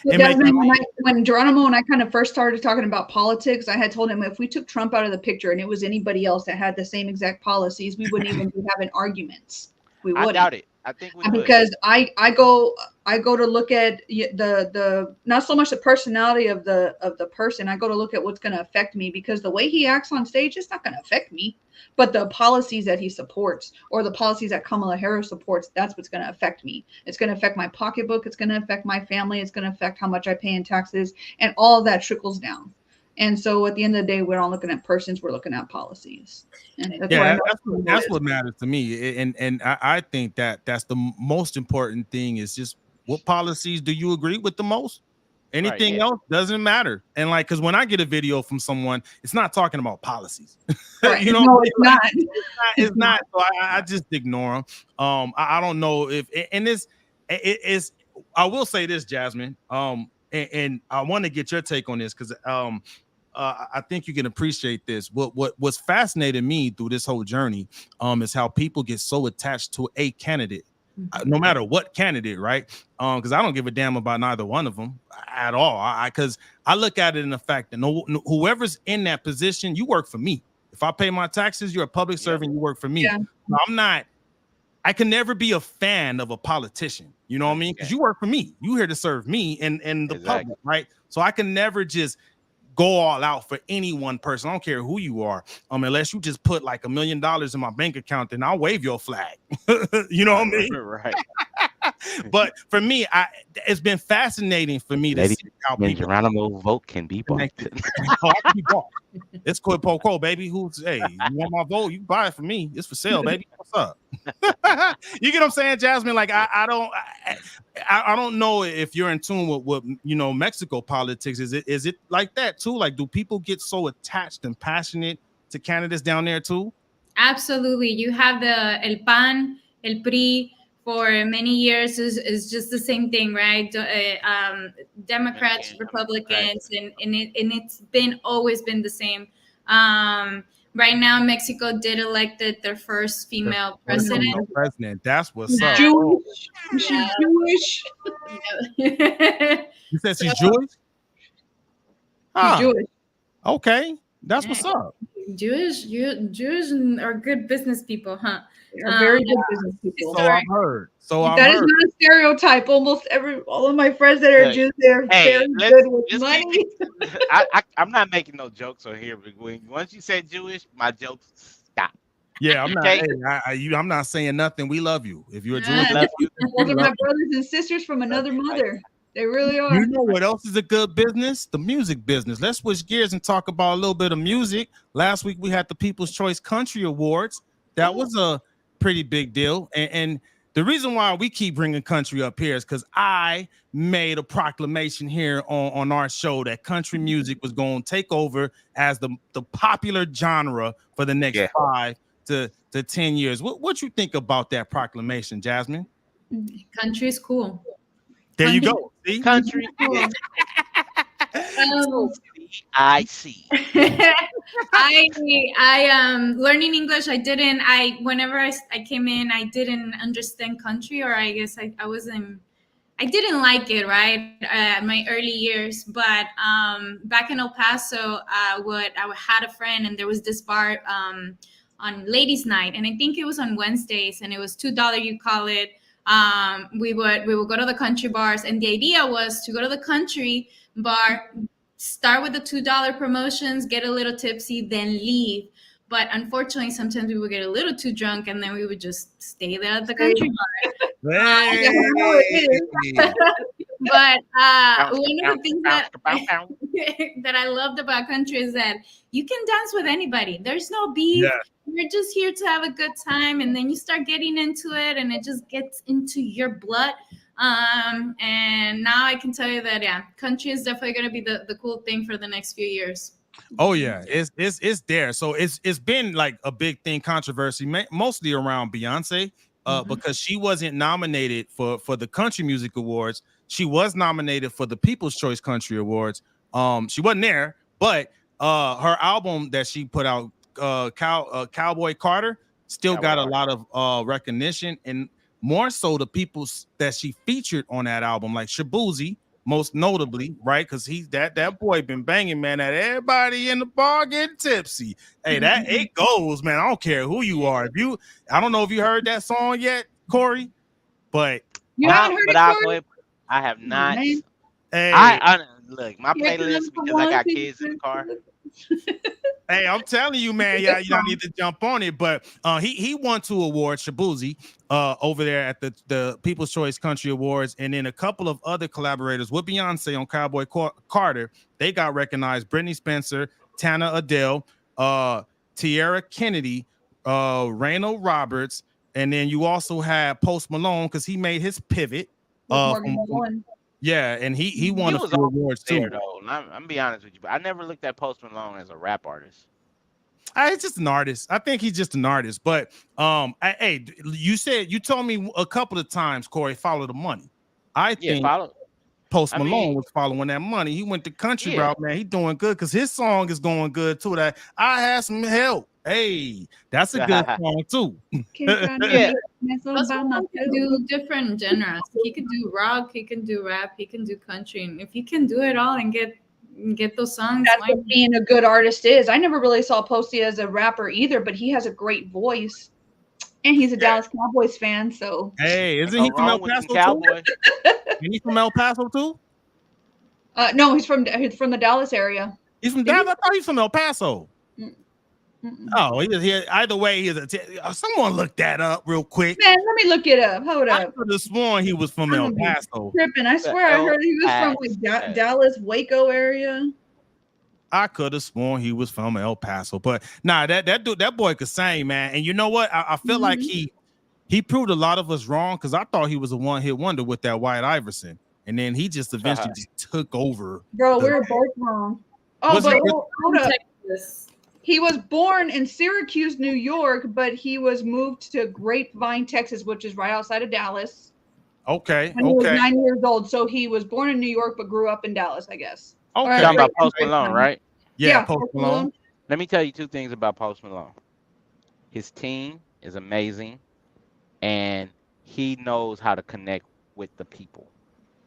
When Geronimo and I kind of first started talking about politics, I had told him if we took Trump out of the picture and it was anybody else that had the same exact policies, we wouldn't even be having arguments. We wouldn't. I doubt it. I think we because I go to look at the not so much the personality of the person. I go to look at what's going to affect me, because the way he acts on stage is not going to affect me, but the policies that he supports or the policies that Kamala Harris supports, that's what's going to affect me. It's going to affect my pocketbook. It's going to affect my family. It's going to affect how much I pay in taxes, and all of that trickles down. And so at the end of the day, we're not looking at persons, we're looking at policies. And that's what matters to me. And I think that that's the most important thing, is just what policies do you agree with the most? Anything else doesn't matter. And like, because when I get a video from someone, it's not talking about policies. Right. You know, no, it's not. It's not. So I just ignore them. I don't know if, and it is. I will say this, Jasmine. And I want to get your take on this, because I think you can appreciate this. What's fascinated me through this whole journey is how people get so attached to a candidate, no matter what candidate, right? Because I don't give a damn about neither one of them at all. Because I look at it in the fact that whoever's in that position, you work for me. If I pay my taxes, you're a public servant, you work for me. Yeah. I can never be a fan of a politician. You know what I mean? Because you work for me. You here to serve me and the public, right? So I can never just go all out for any one person. I don't care who you are. Unless you just put like $1 million in my bank account, then I'll wave your flag. You know what I mean? Right. But for me, it's been fascinating for me to see how people Geronimo vote can be bought. It's quid pro quo, baby. You want my vote? You buy it for me. It's for sale, baby. What's up? You get what I'm saying, Jasmine? Like I don't know if you're in tune with Mexico politics. Is it like that too? Like, do people get so attached and passionate to candidates down there too? Absolutely. You have the El PAN, El PRI. For many years is just the same thing, right? Democrats, Republicans, and it's always been the same. Right now, Mexico did elected their first female president. That's what's up. Jewish. She's Jewish. You said she's Jewish? She's Jewish. Okay, that's what's up. Jewish are good business people, huh? They're very good business people. So I've heard. That is not a stereotype. Almost all of my friends that are Jews, they're very good with money. I'm not making no jokes on here, but once you said Jewish, my jokes stop. Yeah, I'm not. Okay? I'm not saying nothing. We love you. If you're a Jewish, those are my brothers and sisters from another mother. They really are. You know what else is a good business? The music business. Let's switch gears and talk about a little bit of music. Last week we had the People's Choice Country Awards. That was a pretty big deal. And the reason why we keep bringing country up here is because I made a proclamation here on our show that country music was going to take over as the popular genre for the next 5 to 10 years. What you think about that proclamation, Jasmine? Country is cool. There you go. See? Country. I see. I learning English. Whenever I came in, I didn't understand country, or I guess I didn't like it, right? My early years, but back in El Paso, I had a friend, and there was this bar on ladies' night, and I think it was on Wednesdays, and it was $2. You call it. We would go to the country bars, and the idea was to go to the country bar, start with the $2 promotions, get a little tipsy, then leave. But unfortunately, sometimes we would get a little too drunk, and then we would just stay there at the country bar. But Bounce, one of the bounce, things bounce, that bounce, bounce. that I loved about country is that you can dance with anybody. There's no beef. Yeah. You're just here to have a good time, and then you start getting into it, and it just gets into your blood. And now I can tell you that country is definitely going to be the cool thing for the next few years. Oh yeah, it's there. So it's been like a big thing, controversy, mostly around Beyonce, because she wasn't nominated for the Country Music Awards. She was nominated for the People's Choice Country Awards. She wasn't there, but her album that she put out, Cowboy Carter, still Cowboy got a Carter. lot of recognition, and more so the people that she featured on that album, like Shabuzi, most notably, right? Because he's that boy been banging, man, at everybody in the bar getting tipsy. Hey, that it goes, man. I don't care who you are. I don't know if you heard that song yet, Corey, but You haven't heard it, I'll Corey? go ahead. I have not. Man. hey, I look my Yeah, playlist because I got kids in the car. hey, I'm telling you, man, y'all need to jump on it. But he won 2 awards, Shabuzi, over there at the People's Choice Country Awards, and then a couple of other collaborators with Beyonce on Cowboy Carter. They got recognized: Brittany Spencer, Tana Adele, Tierra Kennedy, Rayno Roberts, and then you also had Post Malone because he made his pivot. With Morgan Wallen. Yeah, and he won a was few awards too. There though, and I'm be honest with you, but I never looked at Post Malone as a rap artist. He's just an artist. I think he's just an artist. But hey, you told me a couple of times, Corey, follow the money. I think Post Malone was following that money. He went the country route, man. He doing good because his song is going good too. That I had some help. Hey, that's a good song too. Post Malone can do different genres. He could do rock, he can do rap, he can do country. And if he can do it all and get those songs, that's what being a good artist is. I never really saw Posty as a rapper either, but he has a great voice. And he's a Dallas Cowboys fan, so hey, isn't he from El Paso too? Isn't he from El Paso too? No, he's from the Dallas area. He's from Dallas. I thought he's from El Paso. Oh, either way, someone look that up real quick. Man, let me look it up. Hold up. I could have sworn he was from El Paso. Tripping. I swear I heard he was from like Dallas, Waco area. I could have sworn he was from El Paso, but nah, that boy could sing, man. And you know what? I feel like he proved a lot of us wrong because I thought he was a one-hit wonder with that White Iverson, and then he just eventually just took over. Bro, we were both wrong. Oh, but hold up. He was born in Syracuse, New York, but he was moved to Grapevine, Texas, which is right outside of Dallas. Okay. When he was 9 years old. So he was born in New York, but grew up in Dallas, I guess. Okay. You're talking about Post Malone, right? Yeah, Post Malone. Let me tell you 2 things about Post Malone. His team is amazing, and he knows how to connect with the people.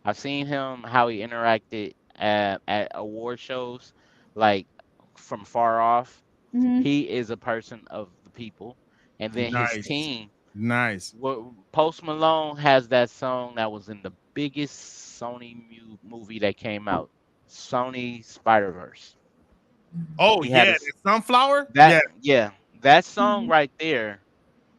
I've seen him, how he interacted at award shows, like from far off. He is a person of the people, and then his team. Nice. Post Malone has that song that was in the biggest Sony movie that came out, Sony Spider-Verse. Oh yeah, Sunflower. That song right there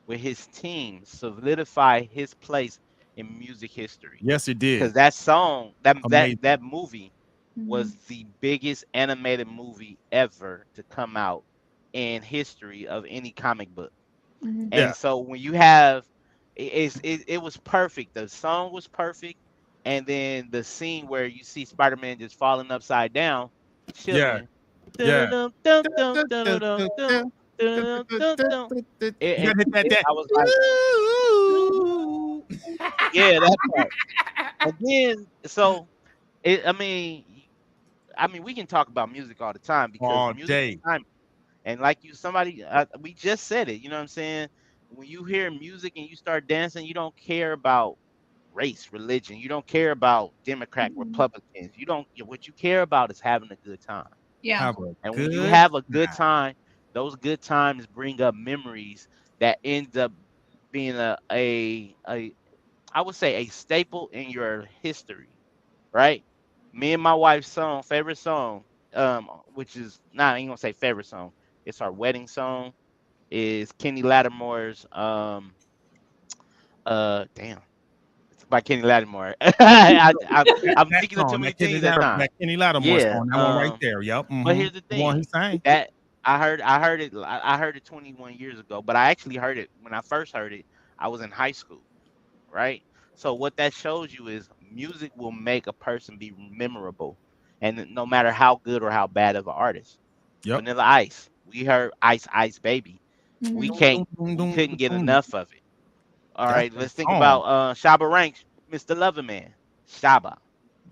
with his team solidified his place in music history. Yes, it did. Because that song, that movie was the biggest animated movie ever to come out in history of any comic book. And so when you have it was perfect. The song was perfect, and then the scene where you see Spider-Man just falling upside down, chilling. I was like, yeah, that part. And then I mean, we can talk about music all the time because music is time. And like we just said it, you know what I'm saying? When you hear music and you start dancing, you don't care about race, religion. You don't care about Democrat, Republicans. What you care about is having a good time. Yeah. And when you have a good time, those good times bring up memories that ends up being I would say a staple in your history, right? Me and my wife's favorite song, which is I ain't gonna say favorite song. It's our wedding song. Is Kenny Lattimore's damn. by Kenny Lattimore. I'm That thinking of too song, many things at times. that Kenny Lattimore Yeah. song, that one right there. Yep. But here's the The one he thing sang. that I heard it 21 years ago, but I actually heard it when I first heard it. I was in high school, right? So what that shows you is music will make a person be memorable, and no matter how good or how bad of an artist. Yep. Vanilla Ice, we heard Ice Ice Baby. We Mhm. can't, Doom, we doom, couldn't get doom. enough of it. All That's right, the let's think song. about Shabba Ranks, Mr. Loverman, Shabba,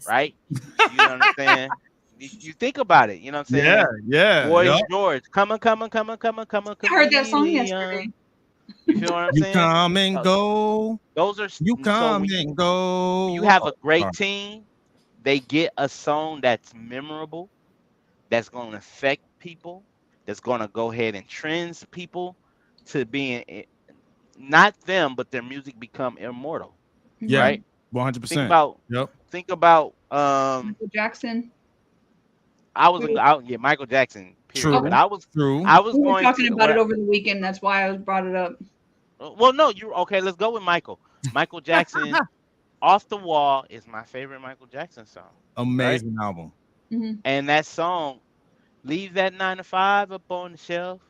right? You know what I'm saying? You think about it, you know what I'm Yeah, saying? yeah. Boys Yep. George, come on, I heard that song yesterday. chameleon. You feel what I'm You saying? come and go. Those are You so come and when you go. have Oh, a great sorry. team, they get a song that's memorable, that's going to affect people, that's going to go ahead and trends people to being not them, but their music become immortal, Yeah, right? Mhm. 100%. Yep. Think about Michael Jackson. yeah, Michael Jackson, period. But True. True. I was We were going talking to about it over the weekend. That's why I brought it up. well, no, you okay, let's go with Michael. Michael Jackson, Off the Wall is my favorite Michael Jackson song, right? Amazing album. Hmm. And that song, leave that 9 to 5 up on the shelf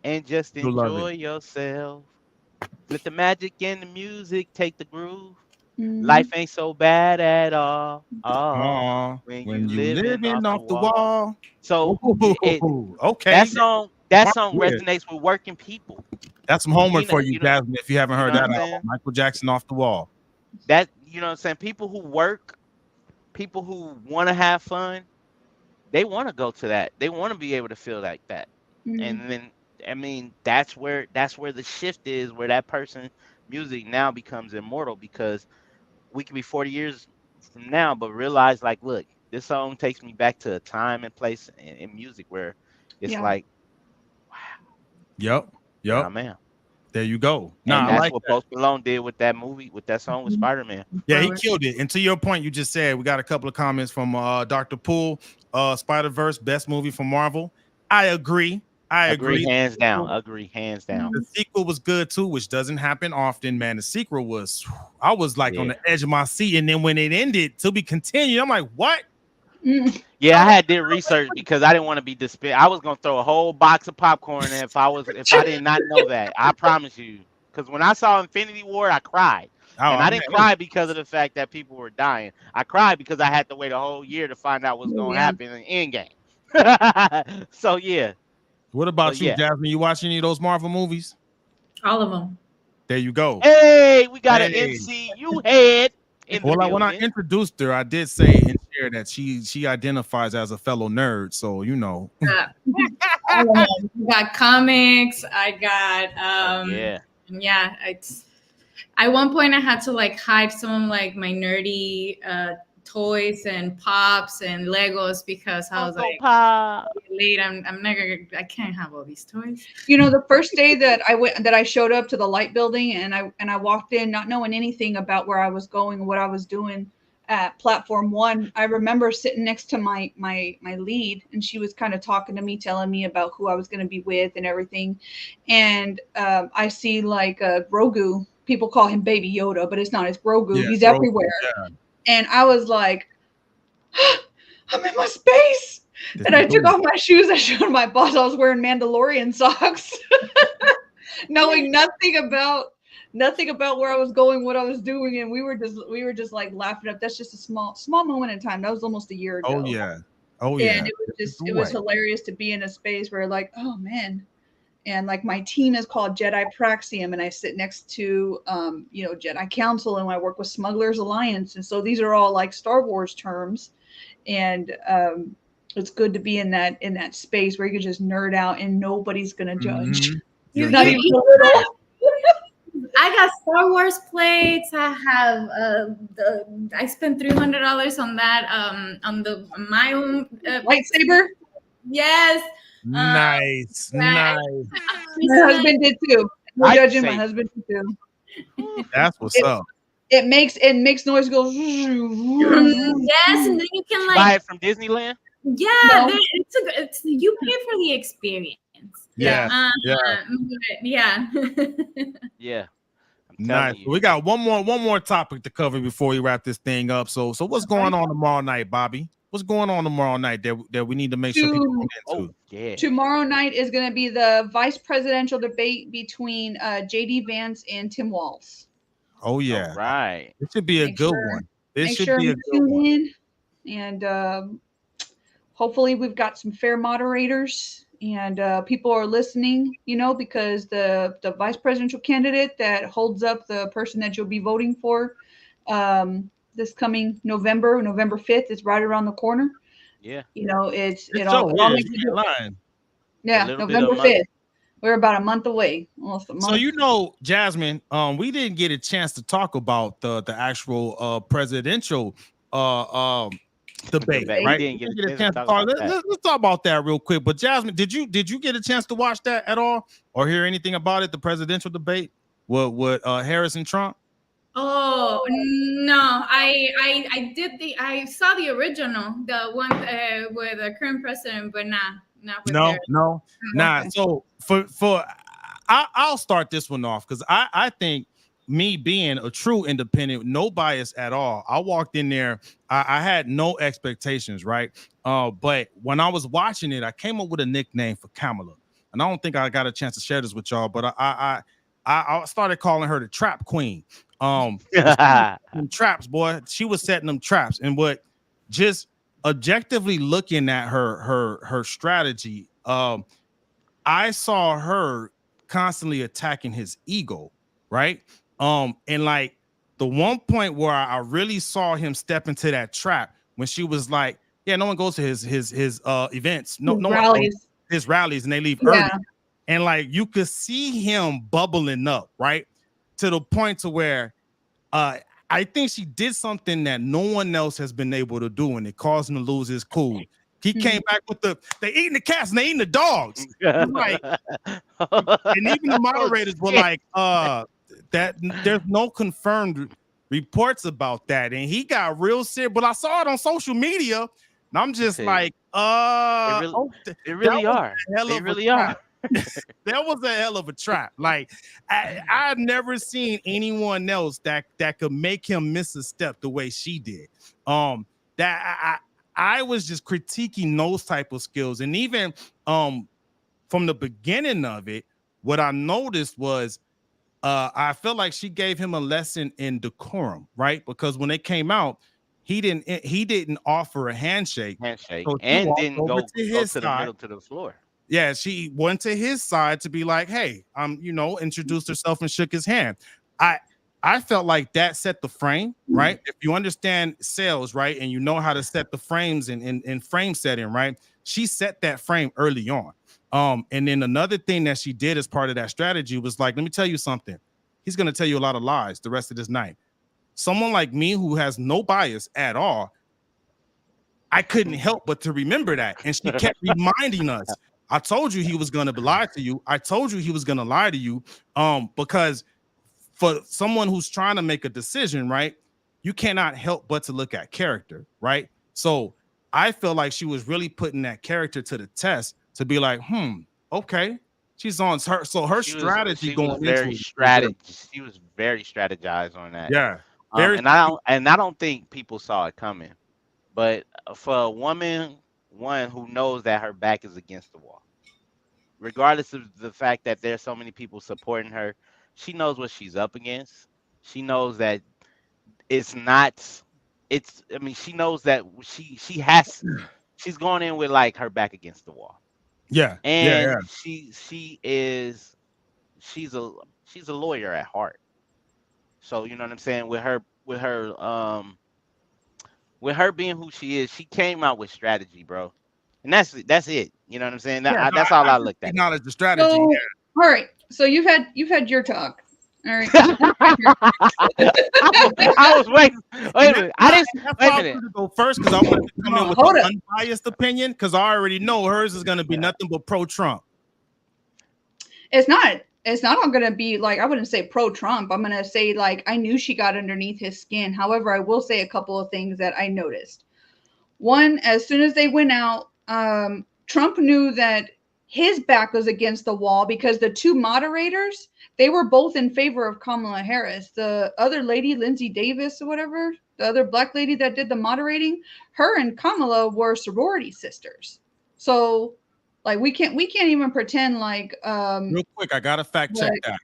and just You love it. enjoy yourself. Let the magic and the music take the groove. Life Hmm. ain't so bad at all. Oh, Aw, when when you you living living off the off the wall. wall. So Ooh, okay. that Mark song Witt. resonates with working people. That's some homework for you, You know, Jasmine. If you haven't you heard know what that I'm album, saying? Michael Jackson, Off the Wall. That you know what I'm saying? People who work, people who want to have fun, they want to go to that. They want to be able to feel like that. Hmm. And then I mean, that's where the shift is, where that person music now becomes immortal because we could be 40 years from now, but realize like, look, this song takes me back to a time and place in music where it's Yeah. like, Yep. where Yep. I'm at. There you go. And Nah, I that's like what that. Post Malone did with that movie, with that song with Spider-Man. Yeah, he killed it. And to your point, you just said we got a couple of comments from Dr. Poole, Spider-Verse, best movie from Marvel. I agree. I Agree, agree. hands down. Agree, hands down. The sequel was good too, which doesn't happen often, man. The sequel was, I was like on Yeah. the edge of my seat. And then when it ended, to be continued, I'm like, what? Mm. Yeah, I did research because I didn't want to be despair. I was gonna throw a whole box of popcorn if I did not know that. I promise you. Because when I saw Infinity War, I cried. And Oh, I man. didn't cry because of the fact that people were dying. I cried because I had to wait a whole year to find out what's Oh, gonna yeah. happen in Endgame. So yeah. What about you, Jasmine? You watch any of those Marvel movies? All of them. There you go. Hey, we got an Hey. MCU head in the Well, when I building. introduced her, I did say and share that she identifies as a fellow nerd. So, you know. All of them. I got comics. I got Yeah. yeah. At one point I had to like hide some of like my nerdy toys and pops and Legos because I was Funko like Pop. late. I'm never. I can't have all these toys. You know, the first day that I showed up to the light building and I walked in not knowing anything about where I was going, what I was doing at platform 1, I remember sitting next to my lead, and she was kind of talking to me, telling me about who I was going to be with and everything. And I see like Grogu. People call him Baby Yoda, but it's not. It's Grogu. Yeah, He's Grogu, everywhere. yeah. And I was like, I'm in my space. This And I is took cool. off my shoes. I showed my boss I was wearing Mandalorian socks, knowing nothing about where I was going, what I was doing, and we were just like laughing up. That's just a small moment in time. That was almost a year ago. Oh yeah. Oh yeah. And it was hilarious to be in a space where like, oh man. And like my team is called Jedi Praxium, and I sit next to Jedi Council, and I work with Smugglers Alliance, and so these are all like Star Wars terms, and it's good to be in that space where you can just nerd out and nobody's gonna judge. You're Not good. even a little. I got Star Wars plates. I have I spent $300 on that on my own Lightsaber. Yes. Nice. Yeah. Nice. My husband did too. No judging. My husband did too. That's what's up. It makes noise. Goes. Yes, and then you can like buy it from Disneyland. Yeah, No. it's you pay for the experience. Yeah. Yeah. Yeah. Nice. We got one more topic to cover before we wrap this thing up. So what's going on tomorrow night, Bobby? What's going on tomorrow night that we need to make sure people get into? Yeah. Tomorrow night is going to be the vice presidential debate between JD Vance and Tim Walz. Oh yeah, right. It should be a good one. This should be a good tune one. in, and hopefully we've got some fair moderators and people are listening. Because the vice presidential candidate that holds up the person that you'll be voting for this coming November 5th is right around the corner. Yeah. November 5th. We're about a month away. Almost a month. So Jasmine, we didn't get a chance to talk about the actual presidential debate, right? We didn't get a chance to talk about that. Let's talk about that real quick. But Jasmine, did you get a chance to watch that at all or hear anything about it? The presidential debate with Harris and Trump? Oh no, I saw the original, the one with the current president, but not with no. So I'll start this one off because I think, me being a true independent, no bias at all, I walked in there, I had no expectations, right? But when I was watching it, I came up with a nickname for Kamala, and I don't think I got a chance to share this with y'all, but I started calling her the Trap Queen. Traps, boy. She was setting them traps, and what just objectively looking at her strategy, I saw her constantly attacking his ego, right? And like the one point where I really saw him step into that trap when she was like, yeah, no one goes to his events, no rallies. His rallies, and they leave early. And like you could see him bubbling up, right? To the point to where I think she did something that no one else has been able to do, and it caused him to lose his cool. He came back with they eating the cats and they eating the dogs. Like, and even the moderators were like, that there's no confirmed reports about that. And he got real serious, but I saw it on social media, and I'm just like, they really are. That was a hell of a trap. Like I've never seen anyone else that could make him miss a step the way she did. That I was just critiquing those type of skills, and even from the beginning of it, what I noticed was I felt like she gave him a lesson in decorum, right? Because when it came out, he didn't offer a handshake, so and didn't go to the middle to the floor. Yeah, she went to his side to be like, hey, introduced herself and shook his hand. I felt like that set the frame, right? If you understand sales, right, and you know how to set the frames in frame setting, right? She set that frame early on. And then another thing that she did as part of that strategy was like, let me tell you something. He's going to tell you a lot of lies the rest of this night. Someone like me who has no bias at all, I couldn't help but to remember that. And she kept reminding us, I told you he was going to lie to you. I told you he was going to lie to you. Because for someone who's trying to make a decision, right, you cannot help but to look at character, right? So I feel like she was really putting that character to the test to be like, okay, she's on her. So her strategy She was very strategized on that. Yeah. And I don't think people saw it coming. But for a woman, one who knows that her back is against the wall, regardless of the fact that there's so many people supporting her, she knows what she's up against. She knows that she knows that she's going in with like her back against the wall. Yeah. And she's a lawyer at heart. So you know what I'm saying? With her being who she is, she came out with strategy, bro. And that's it. You know what I'm saying? That's all I looked at. Acknowledge the strategy. So, all right. So you've had your talk. All right. I was waiting. Wait a minute. I didn't to go first because I wanted to come in with an unbiased opinion because I already know hers is going to be nothing but pro-Trump. It's not all going to be like, I wouldn't say pro-Trump. I'm going to say like, I knew she got underneath his skin. However, I will say a couple of things that I noticed. One, as soon as they went out, Trump knew that his back was against the wall because the two moderators, they were both in favor of Kamala Harris. The other lady, Lindsay Davis or whatever, the other black lady that did the moderating, her and Kamala were sorority sisters. So like we can't even pretend like real quick, I gotta fact check that.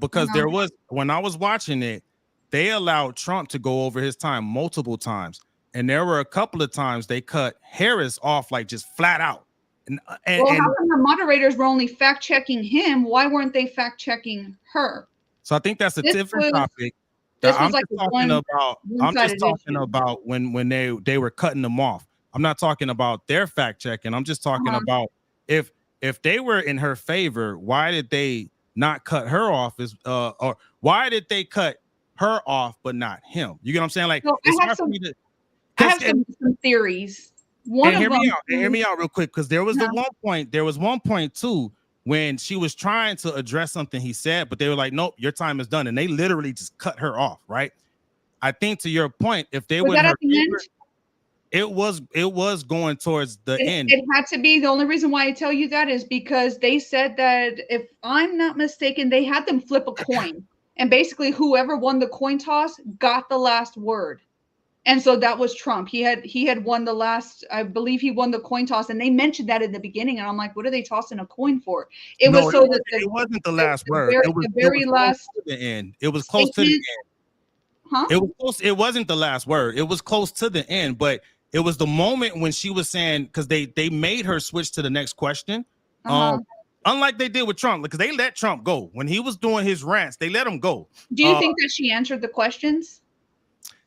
Because there was, when I was watching it, they allowed Trump to go over his time multiple times. And there were a couple of times they cut Harris off like just flat out. And how come the moderators were only fact checking him? Why weren't they fact checking her? So I think that's a different topic. I'm just talking about when they were cutting them off. I'm not talking about their fact checking. I'm just talking about if they were in her favor, why did they not cut her off? Or why did they cut her off but not him? You get what I'm saying? Like, I have some theories. Hear me out real quick, because there was one point too when she was trying to address something he said, but they were like, nope, your time is done, and they literally just cut her off, right? I think to your point, if they were it was going towards the end. It had to be. The only reason why I tell you that is because they said that, if I'm not mistaken, they had them flip a coin, and basically whoever won the coin toss got the last word. And so that was Trump. He had won the last, I believe he won the coin toss, and they mentioned that in the beginning. And I'm like, what are they tossing a coin for? It wasn't the last word. It was very last to the end. It was close to the end. Huh? It was close. It wasn't the last word. It was close to the end, but it was the moment when she was saying, because they made her switch to the next question. Unlike they did with Trump, because they let Trump go. When he was doing his rants, they let him go. Do you think that she answered the questions?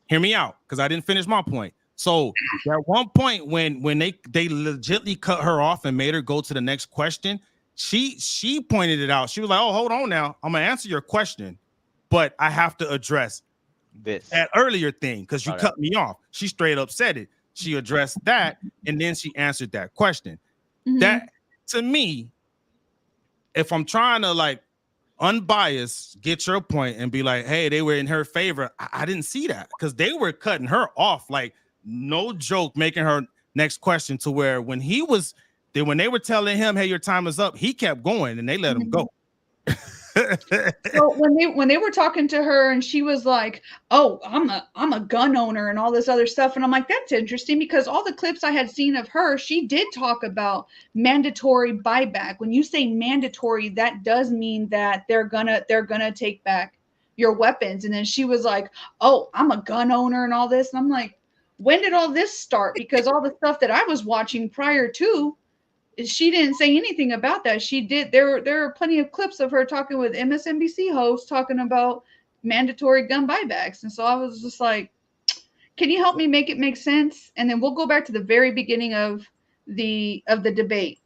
Hear me out, because I didn't finish my point. So at one point when they legitly cut her off and made her go to the next question, she pointed it out. She was like, oh, hold on now. I'm gonna answer your question, but I have to address that earlier thing because you cut me off. She straight up said it. She addressed that, and then she answered that question. That, to me, if I'm trying to like unbiased get your point and be like, hey, they were in her favor, I didn't see that, because they were cutting her off, like, no joke, making her next question, to where when when they were telling him, hey, your time is up, he kept going and they let him go. So when they were talking to her and she was like, oh, I'm a gun owner and all this other stuff, and I'm like, that's interesting, because all the clips I had seen of her, she did talk about mandatory buyback. When you say mandatory, that does mean that they're gonna take back your weapons. And then she was like, oh, I'm a gun owner and all this, and I'm like, when did all this start? Because all the stuff that I was watching prior to, she didn't say anything about that. She did. There are plenty of clips of her talking with MSNBC hosts talking about mandatory gun buybacks. And so I was just like, can you help me make it make sense? And then we'll go back to the very beginning of the debate.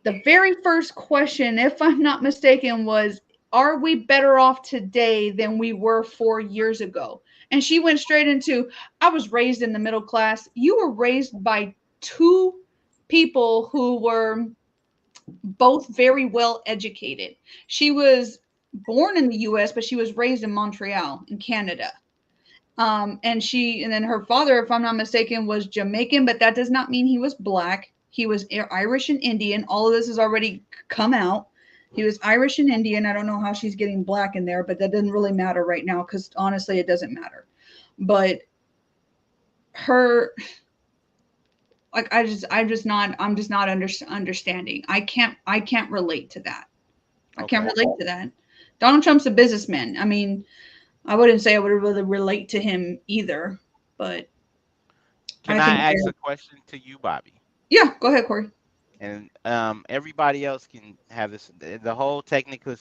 The very first question, if I'm not mistaken, was, are we better off today than we were 4 years ago? And she went straight into, I was raised in the middle class. You were raised by two people who were both very well educated. She was born in the US, but she was raised in Montreal in Canada. And then her father, if I'm not mistaken, was Jamaican, but that does not mean he was black. He was Irish and Indian. All of this has already come out. He was Irish and Indian. I don't know how she's getting black in there, but that doesn't really matter right now, because honestly, it doesn't matter. But her, like, I'm just not understanding. I can't relate to that. I can't relate to that. Donald Trump's a businessman. I mean, I wouldn't say I would really relate to him either, but. Can I ask a question to you, Bobby? Yeah, go ahead, Corey. And everybody else can have this. The whole technically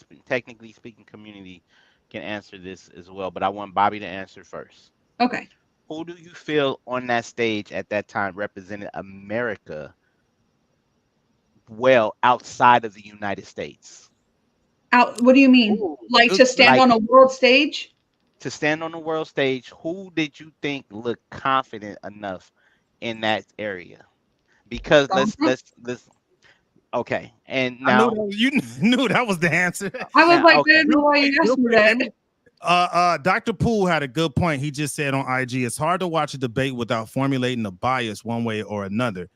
speaking community can answer this as well, but I want Bobby to answer first. Okay. Who do you feel on that stage at that time represented America well outside of the United States? What do you mean? Like to stand on a world stage? To stand on the world stage, who did you think looked confident enough in that area? Because let's okay. And now you knew that was the answer. I was like, I didn't know why you asked me that. Dr. Poole had a good point. He just said on IG, it's hard to watch a debate without formulating a bias one way or another.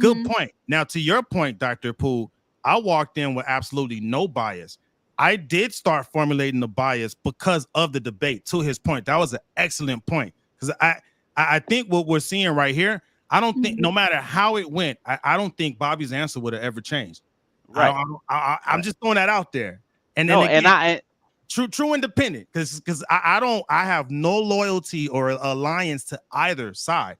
Good point. Now, to your point, Dr. Poole, I walked in with absolutely no bias. I did start formulating the bias because of the debate. To his point, that was an excellent point, because I think what we're seeing right here, I don't think, no matter how it went, I don't think Bobby's answer would have ever changed. Right. I'm just throwing that out there. And then No, again, and true independent, because I have no loyalty or alliance to either side.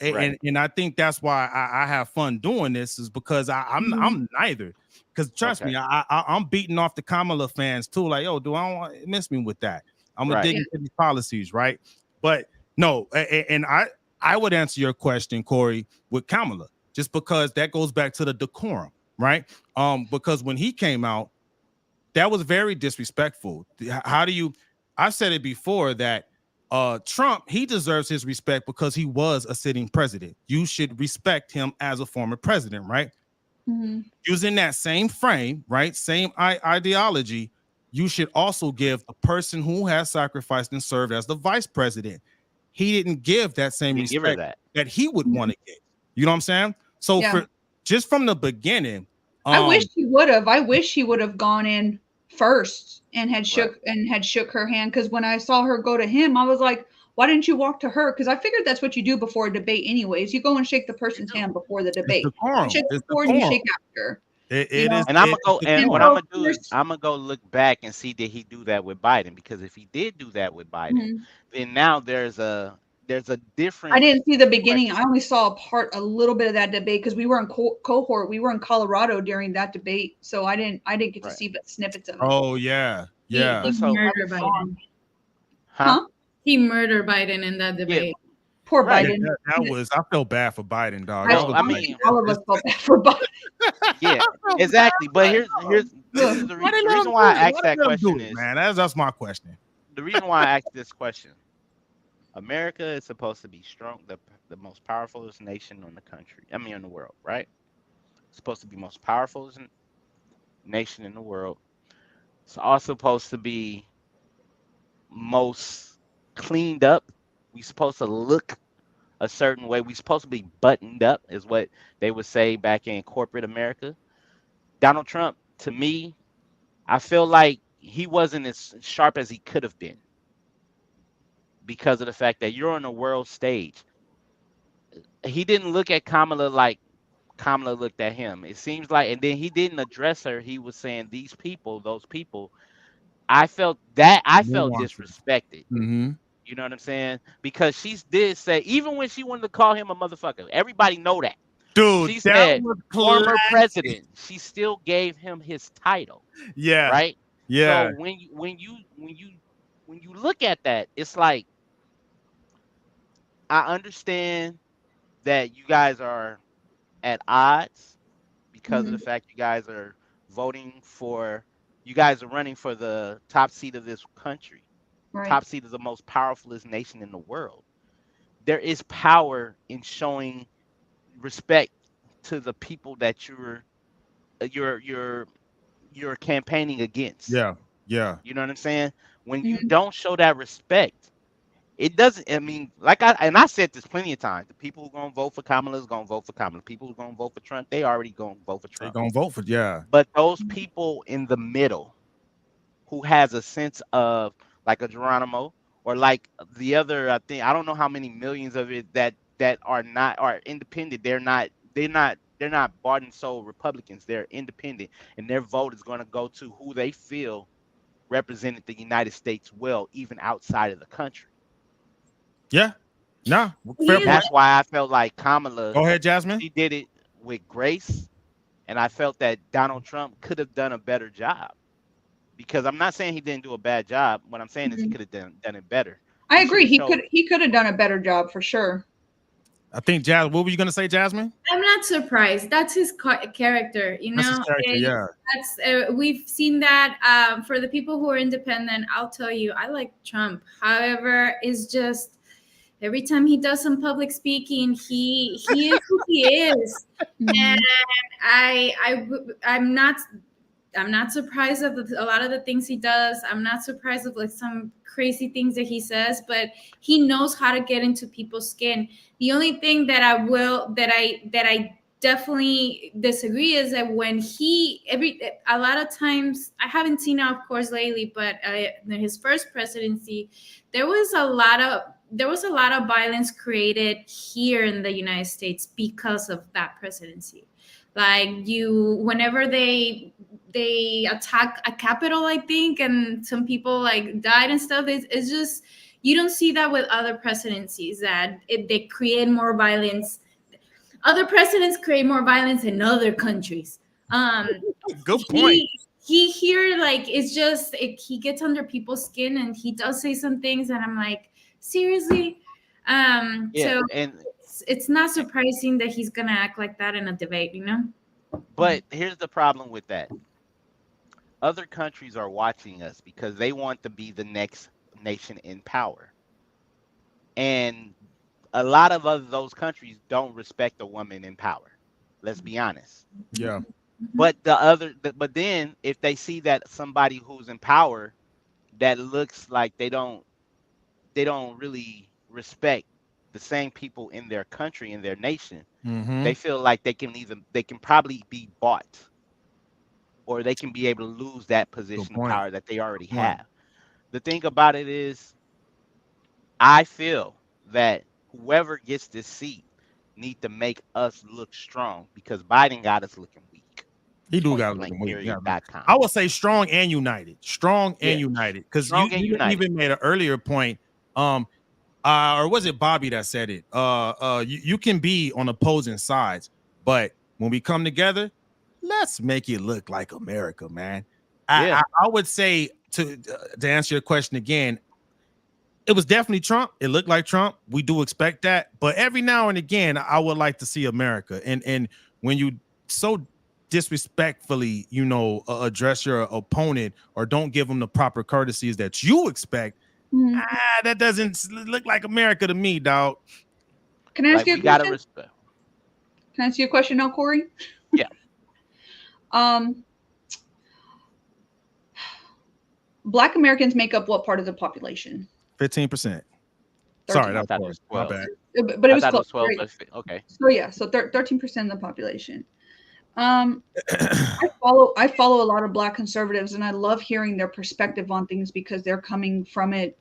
And I think that's why I have fun doing this, is because I'm neither. Because trust me, I'm beating off the Kamala fans too. Like, yo, do I don't want miss me with that? I'm gonna dig into these policies, right? But no, and I would answer your question, Corey, with Kamala, just because that goes back to the decorum, right? Because when he came out, that was very disrespectful. How do you? I've said it before that Trump, he deserves his respect because he was a sitting president. You should respect him as a former president, right? Using that same frame, right? Same ideology, you should also give the person who has sacrificed and served as the vice president. He didn't give that same respect that he would want to get. You know what I'm saying? So for just from the beginning, I wish he would have. I wish he would have gone in first and had shook her hand, because when I saw her go to him, I was like, why didn't you walk to her? Because I figured that's what you do before a debate anyways. You go and shake the person's hand before the debate. You shake before and you shake after. And I'm gonna go, and what I'm gonna do is I'm gonna go look back and see, did he do that with Biden? Because if he did do that with Biden, then now there's a different. I didn't see the beginning. I only saw a little bit of that debate, because we were in cohort. We were in Colorado during that debate, so I didn't get to see but snippets of it. Oh yeah. He murdered Biden. Huh? He murdered Biden in that debate. Poor Biden. That was, I felt bad for Biden, dog. I mean, all of us felt bad for Biden. Yeah, exactly. But here's the reason why I asked that question is, man, that's my question. The reason why I asked this question: America is supposed to be strong, the most powerful nation in the country. I mean, in the world, right? It's supposed to be most powerful nation in the world. It's also supposed to be most cleaned up. We're supposed to look a certain way. We're supposed to be buttoned up, is what they would say back in corporate America. Donald Trump, to me, I feel like he wasn't as sharp as he could have been, because of the fact that you're on a world stage. He didn't look at Kamala like Kamala looked at him. It seems like, and then he didn't address her. He was saying these people, those people. I felt disrespected. You know what I'm saying? Because she did say, even when she wanted to call him a motherfucker, everybody know that. Dude, she said former president. She still gave him his title. Yeah. Right? Yeah. So when you look at that, it's like, I understand that you guys are at odds because of the fact you guys are running for the top seat of this country. Right. Top seat is the most powerfulest nation in the world. There is power in showing respect to the people that you're campaigning against. Yeah. You know what I'm saying? When you don't show that respect, it doesn't. I mean, I said this plenty of times. The people who are gonna vote for Kamala is gonna vote for Kamala. People who are gonna vote for Trump, they already gonna vote for Trump. They're gonna vote for But those people in the middle, who has a sense of, like a Geronimo, or like the other, I think, I don't know how many millions of it that are independent. They're not bought and sold Republicans. They're independent, and their vote is going to go to who they feel represented the United States well, even outside of the country. Yeah. No. That's why I felt like Kamala. Go ahead, Jasmine. She did it with grace, and I felt that Donald Trump could have done a better job. Because I'm not saying he didn't do a bad job. What I'm saying is he could have done it better. I agree. He could have done a better job for sure. I think, what were you gonna say, Jasmine? I'm not surprised. That's his character, you know. We've seen that. For the people who are independent, I'll tell you, I like Trump. However, it's just every time he does some public speaking, he is who he is, and I'm not surprised of a lot of the things he does. I'm not surprised of like some crazy things that he says, but he knows how to get into people's skin. The only thing that I definitely disagree is that when a lot of times, I haven't seen it, of course, lately, but in his first presidency, there was a lot of violence created here in the United States because of that presidency. Like, whenever they attack a capital, I think, and some people like died and stuff, it's just, you don't see that with other presidencies, that they create more violence. Other presidents create more violence in other countries. Good point. He here, like, it's just he gets under people's skin, and he does say some things, and I'm like, seriously. So and it's not surprising that he's gonna act like that in a debate, you know. but here's the problem with that. Other countries are watching us because they want to be the next nation in power, and a lot of those countries don't respect a woman in power. Let's be honest. Yeah. But but then if they see that somebody who's in power that looks like they don't really respect the same people in their country, in their nation, they feel like they can probably be bought, or they can be able to lose that position of power that they already have. The thing about it is, I feel that whoever gets this seat need to make us look strong, because Biden got us looking weak. He do got looking weak. Yeah. I would say strong and united. Strong and united. Because you even made an earlier point. Or was it Bobby that said it? You can be on opposing sides, but when we come together, let's make it look like America, man. I would say, to answer your question again, it was definitely Trump. It looked like Trump. We do expect that, but every now and again, I would like to see America. And when you so disrespectfully, address your opponent or don't give them the proper courtesies that you expect, that doesn't look like America to me, dog. Can I ask you a question? Can I ask you a question now, Corey? Yeah. Black Americans make up what part of the population? 15%. Sorry, that was 12. My bad. But it was close. 12. Right? Okay. So yeah, so 13% of the population. I follow a lot of Black conservatives, and I love hearing their perspective on things because they're coming from it,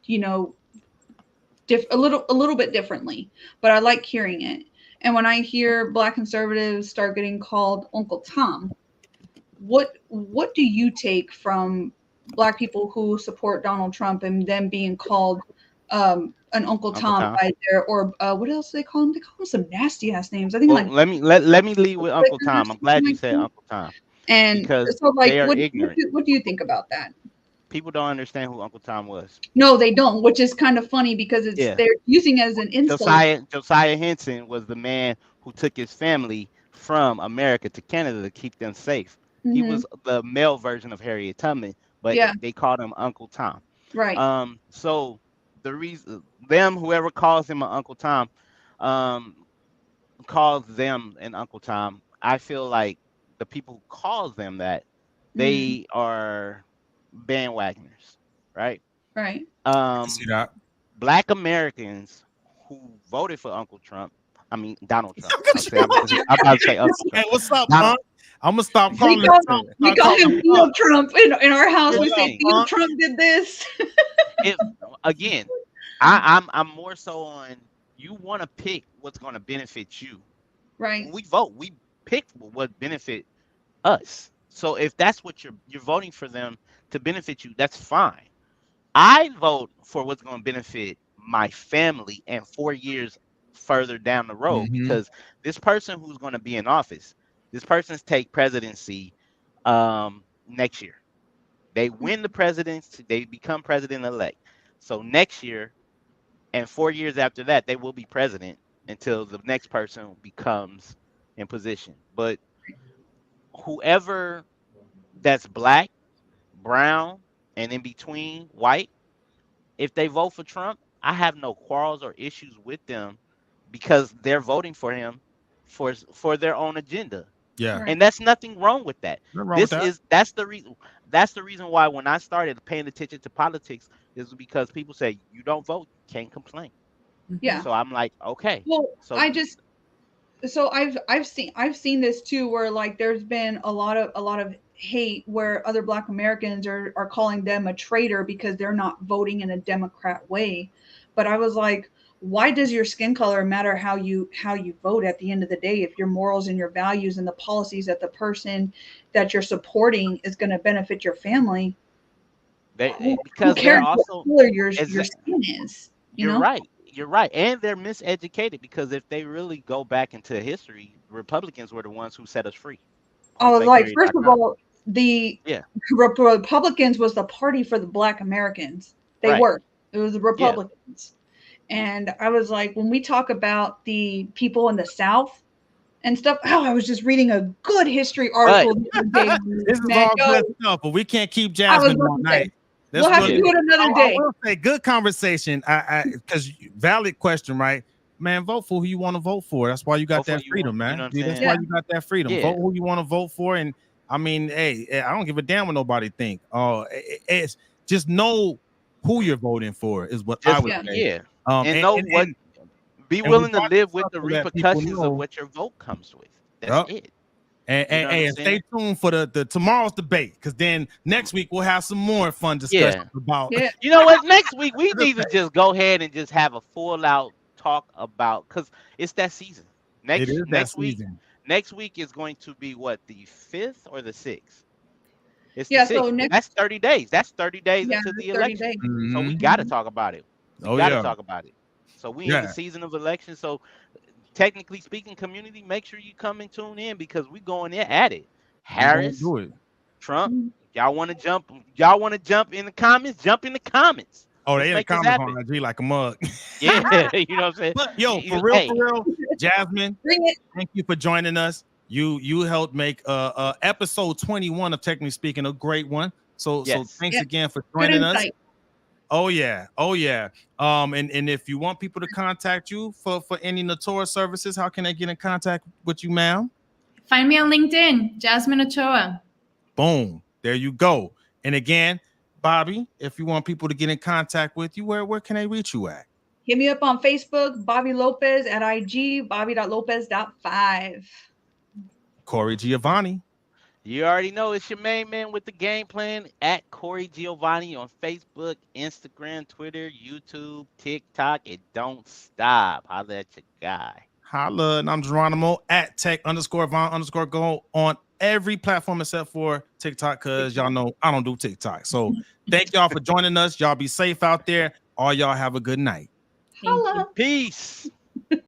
a little bit differently. But I like hearing it. And when I hear Black conservatives start getting called Uncle Tom, what do you take from Black people who support Donald Trump and them being called an Uncle Tom by their, or what else do they call him? They call him some nasty ass names. I think let me lead with Uncle Tom. I'm glad you said Uncle Tom. And because so, like, they are what ignorant. What do you think about that? People don't understand who Uncle Tom was. No, they don't, which is kind of funny because they're using it as an insult. Josiah Henson was the man who took his family from America to Canada to keep them safe. He was the male version of Harriet Tubman, but they called him Uncle Tom. Right. So the reason whoever calls him an Uncle Tom, calls them an Uncle Tom, I feel like the people who calls them that, they are bandwagoners, right? Right. See that. Black Americans who voted for Donald Trump. I'm about to say Uncle Trump. Hey, what's up, Trump? I'm gonna stop calling him Trump. We call him Donald Trump in our house. We say Donald Trump did this. Again, I'm more so on, you want to pick what's going to benefit you. Right. When we vote, we pick what benefit us. So if that's what you're voting for them to benefit you, that's fine. I vote for what's going to benefit my family and 4 years further down the road, because this person who's going to be in office, this person's take presidency next year. They win the presidency, they become president-elect. So next year and 4 years after that, they will be president until the next person becomes in position. But whoever that's Black, brown, and in between, white, if they vote for Trump, I have no quarrels or issues with them, because they're voting for him for their own agenda. Yeah. And that's nothing wrong with that. That's the reason why when I started paying attention to politics is because people say, you don't vote, you can't complain. Yeah. So I'm like, okay. Well, so So I've seen this too, where like there's been a lot of hate where other Black Americans are calling them a traitor because they're not voting in a Democrat way. But I was like, why does your skin color matter how you vote at the end of the day? If your morals and your values and the policies that the person that you're supporting is going to benefit your family, who Because they're cares what also color your skin is? You You're know? right. You're right. And they're miseducated because if they really go back into history, Republicans were the ones who set us free on Oh, like first of slave.com. all, the Yeah. Republicans was the party for the Black Americans. They Right. were. It was the Yeah. Republicans. And I was like, when we talk about the people in the South and stuff, oh, I was just reading a good history article the other day. This is Man, all good stuff, but we can't keep I was Jasmine all about to night. say, That's we'll have what to do it another I day. will say, good conversation. Because valid question, right? Man, vote for who you want to vote for. That's why you got Vote for that who you freedom, want, man. you know what I'm Dude, that's saying? why you got that freedom. Yeah. Vote who you want to vote for. And I mean, hey, I don't give a damn what nobody think. It's just know who you're voting for is what I would say. Yeah. And know what. Be willing to live with the repercussions of what your vote comes with. That's it. And stay tuned for the tomorrow's debate, because then next week we'll have some more fun discussions about. Yeah. You know what? Next week we need to just go ahead and just have a full out talk about, because it's that season. Next week. Season. Next week is going to be what, the 5th or the 6th? It's Yeah, the 6th. so That's 30 days. That's 30 days Yeah, until the 30 election. days. So we got to talk about it. We got to talk about it. So we in the season of elections. So technically speaking, community, make sure you come and tune in, because we going in at it. Harris, Trump, y'all want to jump? Y'all want to jump in the comments? Jump in the comments. Oh, they in the comments on IG like a mug. Yeah, you know what I'm saying? But yo, for real, Jasmine, thank you for joining us. You helped make episode 21 of Technically Speaking a great one. So thanks again for joining us. Oh yeah. And if you want people to contact you for any Natura services, how can they get in contact with you, ma'am? Find me on LinkedIn, Jasmine Ochoa. Boom. There you go. And again, Bobby, if you want people to get in contact with you, where can they reach you at? Hit me up on Facebook, Bobby Lopez, at IG, Bobby.Lopez.5. Corey Giovanni. You already know it's your main man with the game plan at Corey Giovanni on Facebook, Instagram, Twitter, YouTube, TikTok. It don't stop. Holla at your guy. Holla, and I'm Geronimo at Tech_Von_Go on every platform except for TikTok, because y'all know I don't do TikTok. So thank y'all for joining us. Y'all be safe out there. All y'all have a good night. Holla. Peace.